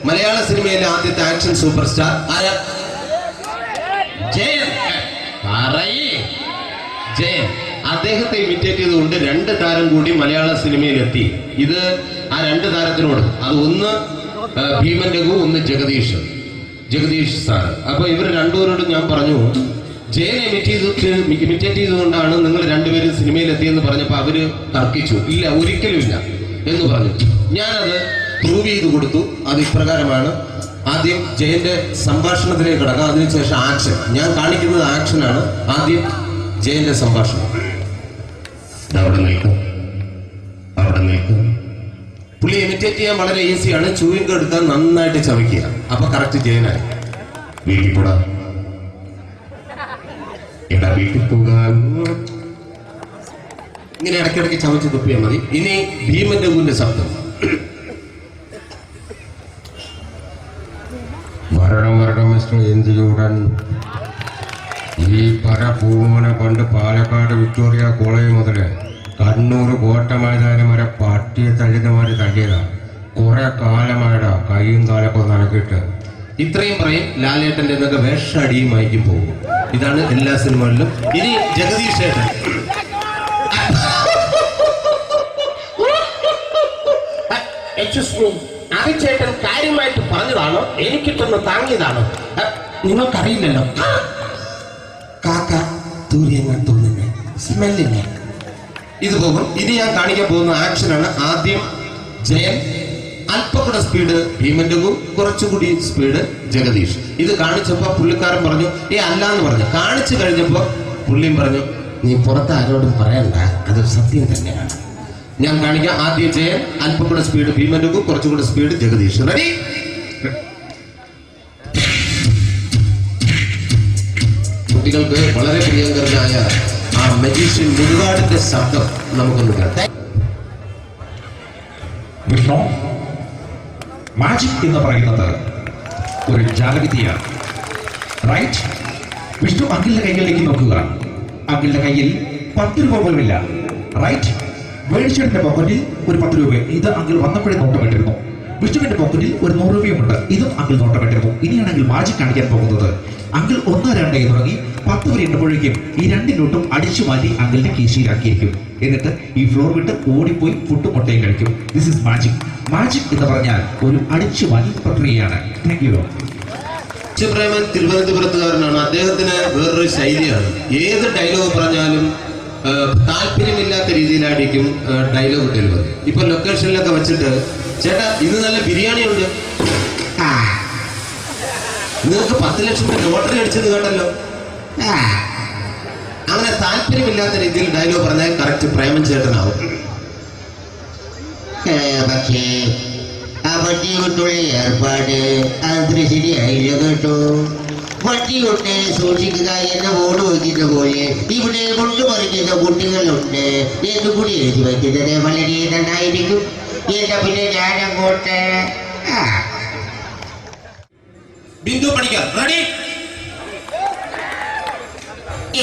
മലയാള സിനിമയിലെ ആദ്യത്തെ ആക്ഷൻ സൂപ്പർ സ്റ്റാർ ആരാ? ജയൻ. ജയൻ. അദ്ദേഹത്തെ ഇമിറ്റേറ്റ് ചെയ്തുകൊണ്ട് 2 താരം കൂടി മലയാള സിനിമയിലെത്തി. ഇത് ആ 2 താരത്തിനോട്, അത് ഒന്ന് ഭീമൻ രഘു, ഒന്ന് ജഗദീഷ് സാർ. അപ്പൊ ഇവർ രണ്ടുപേരോടും ഞാൻ പറഞ്ഞു, ജയനെ ഇമിറ്റേറ്റ് ചെയ്തുകൊണ്ടാണ് നിങ്ങൾ 2 പേരും സിനിമയിലെത്തിയെന്ന് പറഞ്ഞപ്പോ അവര് തർക്കിച്ചു. ഇല്ല, ഒരിക്കലും ഇല്ല എന്ന് പറഞ്ഞു. ഞാനത് പ്രൂവ് ചെയ്ത് കൊടുത്തു. അത് ഇപ്രകാരമാണ്. ആദ്യം ജയന്റെ സംഭാഷണത്തിലേക്ക് കിടക്കാം, അതിനുശേഷം ആക്ഷൻ. ഞാൻ കാണിക്കുന്നത് ആക്ഷനാണ്. ആദ്യം ജയന്റെ സംഭാഷണം. അവിടെ നിൽക്കും. പുള്ളി ഇമിറ്റേറ്റ് ചെയ്യാൻ വളരെ ഈസിയാണ്. ചൂയിങ് എടുത്താൽ നന്നായിട്ട് ചവയ്ക്കുക. അപ്പൊ കറക്റ്റ് ജയനായി. വീട്ടിൽ പോടാ, എടാ വീട്ടിൽ പോകാൻ. ഇങ്ങനെ ഇടയ്ക്കിടയ്ക്ക് ചവച്ച് തുപ്പിയാൽ മതി. ഇനി ഭീമൻ രഘുവിന്റെ ശബ്ദം. വരണം മിസ്റ്റർ എന്തിയൂടൻ. ഈ പരപൂമനെ കൊണ്ട് പാലക്കാട് വിക്ടോറിയ കോളേജ് മുതല് കണ്ണൂർ കോട്ട മൈതാനം വരെ പട്ടിയെ തള്ളിയമാര് തള്ളിയതാ. കുറെ കാലമായടാ കൈയും കാലൊക്കെ നടക്കിയിട്ട്. ഇത്രയും പറയും. ലാലേട്ടന്റെ എന്നൊക്കെ വേഷടിയുമായിരിക്കും പോകും. ഇതാണ് എല്ലാ സിനിമകളിലും. ഇനി ജഗദീഷ് ഏട്ടൻ. ചേട്ടൻ കാര്യമായിട്ട് പറഞ്ഞതാണോ എനിക്കിട്ടൊന്ന് താങ്ങിയതാണോ? നിങ്ങൾക്കറിയില്ലല്ലോ. കാക്ക തൂര്യങ്ങൾ തോന്നുന്നു സ്മെല്ലിനെ. ഇത് പോകും. ഇനി ഞാൻ കാണിക്കാൻ പോകുന്ന ആക്ഷനാണ്. ആദ്യം ജയൻ, അല്പം കൂടെ സ്പീഡ് ഭീമൻ രഘു, കുറച്ചുകൂടി സ്പീഡ് ജഗദീഷ്. ഇത് കാണിച്ചപ്പോ പുള്ളിക്കാരൻ പറഞ്ഞു അല്ലാന്ന് പറഞ്ഞു. കാണിച്ചു കഴിഞ്ഞപ്പോ പുള്ളിയും പറഞ്ഞു നീ പുറത്ത് ആരോടും പറയണ്ട, അത് സത്യം തന്നെയാണ്. ഞാൻ കാണിക്കാം. ആദ്യം ജയൻ, അല്പം കൂടെ സ്പീഡ് ഭീമൻ രഘു, കുറച്ചുകൂടെ സ്പീഡ് ജഗദീഷ്. റെഡി? കുട്ടികൾക്ക് വളരെ പ്രിയങ്കരനായ ആ മജീഷ്യൻ മുരുകാടിന്റെ ശബ്ദം നമുക്കൊന്ന് കേൾക്കാം. വിഷ്ണു, മാജിക് എന്ന് പറയുന്നത് ഒരു ജാലവിദ്യയാണ്. റൈറ്റ്? വിഷ്ണു അങ്കിളിന്റെ കൈകളിലേക്ക് നോക്കുക. അങ്കിളിന്റെ കയ്യിൽ 10 രൂപ പോലുമില്ല. റൈറ്റ്? വേണിച്ചേട്ടന്റെ പോക്കറ്റിൽ ഒരു 10 രൂപ. ഇത് അങ്കിൾ വന്നപ്പോഴേ നോട്ടമിട്ടിരുന്നു. വിഷ്ണുവിന്റെ പോക്കറ്റിൽ ഒരു 100 രൂപയുമുണ്ട്. ഇതും അങ്കിൾ നോട്ടമിട്ടിരുന്നു. ഇനിയാണെങ്കിൽ മാജിക് കാണിക്കാൻ പോകുന്നത്. അങ്കിൾ 1, 2 തുടങ്ങി 10 വരെ എണ്ണപ്പോഴേക്കും ഈ 2 നോട്ടും അടിച്ചു മാറ്റി അങ്കിളിന്റെ കീശയിലാക്കിയിരിക്കും. എന്നിട്ട് ഈ ഫ്ലോർ വിട്ട് ഓടിപ്പോയി ഫുഡ് മുട്ടയും കഴിക്കും. This is magic. മാജിക് എന്ന് പറഞ്ഞാൽ ഒരു അടിച്ചു മാറ്റി പ്രക്രിയയാണ്. Thank you. പ്രേമൻ തിരുവനന്തപുരത്തുകാരനാണ്. അദ്ദേഹത്തിന് വേറൊരു ശൈലിയാണ്. ഏത് ഡയലോഗ് പറഞ്ഞാലും താല്പര്യമില്ലാത്ത രീതിയിലായിരിക്കും ഡയലോഗ് ഡെലിവറി. ഇപ്പൊ ലൊക്കേഷനിലൊക്കെ വെച്ചിട്ട് ചേട്ടാ ഇന്ന് നല്ല ബിരിയാണി ഉണ്ട്, നിങ്ങൾക്ക് 10 ലക്ഷം രൂപ ലോട്ടറി അടിച്ചെന്ന് കേട്ടല്ലോ. അങ്ങനെ താല്പര്യമില്ലാത്ത രീതിയിൽ ഡയലോഗ് പറഞ്ഞാൽ കറക്റ്റ് പ്രേമൻ ചേട്ടനാവും. പക്ഷേ ആ വട്ടി കൊണ്ടുള്ള ഏർപ്പാട് അത്ര ശരിയായില്ല കേട്ടോ. വട്ടി കൊണ്ട് സൂക്ഷിക്കുക എന്ന ബോർഡ് വയ്ക്കുന്ന പോലെ ഇവിടെ കൊണ്ടുപറിക്കുന്ന കുട്ടികളുണ്ട് എന്ന് കൂടി എഴുതി വയ്ക്കുന്നത് വളരെ നന്നായിരിക്കും. എന്നാ പിന്നെ ഞാനങ്ങോട്ട് ബിന്ദു പണിക്കർ. റെഡി?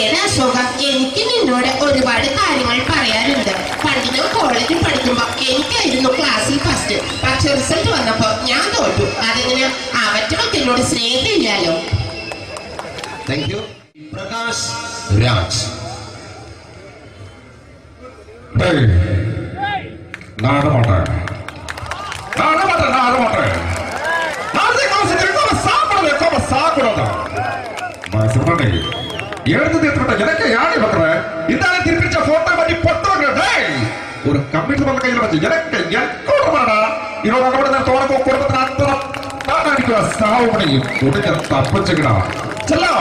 ഏതാ സുഖം, എനിക്ക് നിന്നോട് ഒരുപാട് കാര്യങ്ങൾ പറയാനുണ്ട്. പണ്ട് ഞാൻ കോളേജിൽ പഠിക്കുമ്പോ എനിക്കായിരുന്നു ക്ലാസ്സിൽ ഫസ്റ്റ്. പക്ഷെ റിസൾട്ട് വന്നപ്പോ ഞാൻ തോറ്റു. അതെങ്ങനെ അവറ്റൊക്കെ എന്നോട് സ്നേഹമില്ലല്ലോ. Thank you. പ്രകാശ് രാജ്. ஒரு கம்ப்யூட்டர் பண்ண கையில வச்சு எனக்கு எக்கோடமாடா இதோட நம்ம தோணப்போ குடும்பத்துல அத்தனை அடிக்கிற சாவு பண்ணி கொடுக்க தப்பிச்சுக்கடா செல்லோ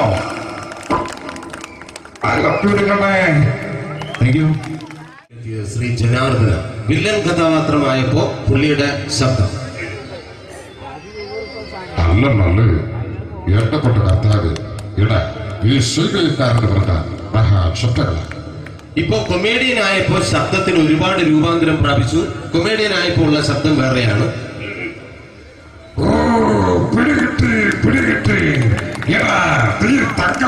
ശ്രീ ജനാർദ്ദന. വില്ലൻ കഥാപാത്രമായപ്പോ പുള്ളിയുടെ ശബ്ദം. നല്ല നല്ല എന്നെ കൊണ്ട് കർത്താവ് ഇട ഈ സ്വീകരിക്കാരെന്ന് പറഞ്ഞാൽ മഹാശബ്ദങ്ങളാണ്. ഇപ്പൊ കൊമേഡിയൻ ആയപ്പോൾ ശബ്ദത്തിന് ഒരുപാട് രൂപാന്തരം പ്രാപിച്ചു. കൊമേഡിയൻ ആയപ്പോൾ ഉള്ള ശബ്ദം വേറെയാണ്. ഓ പിടികിട്ടി പിടികിട്ടി. എടാ, നീ തങ്ക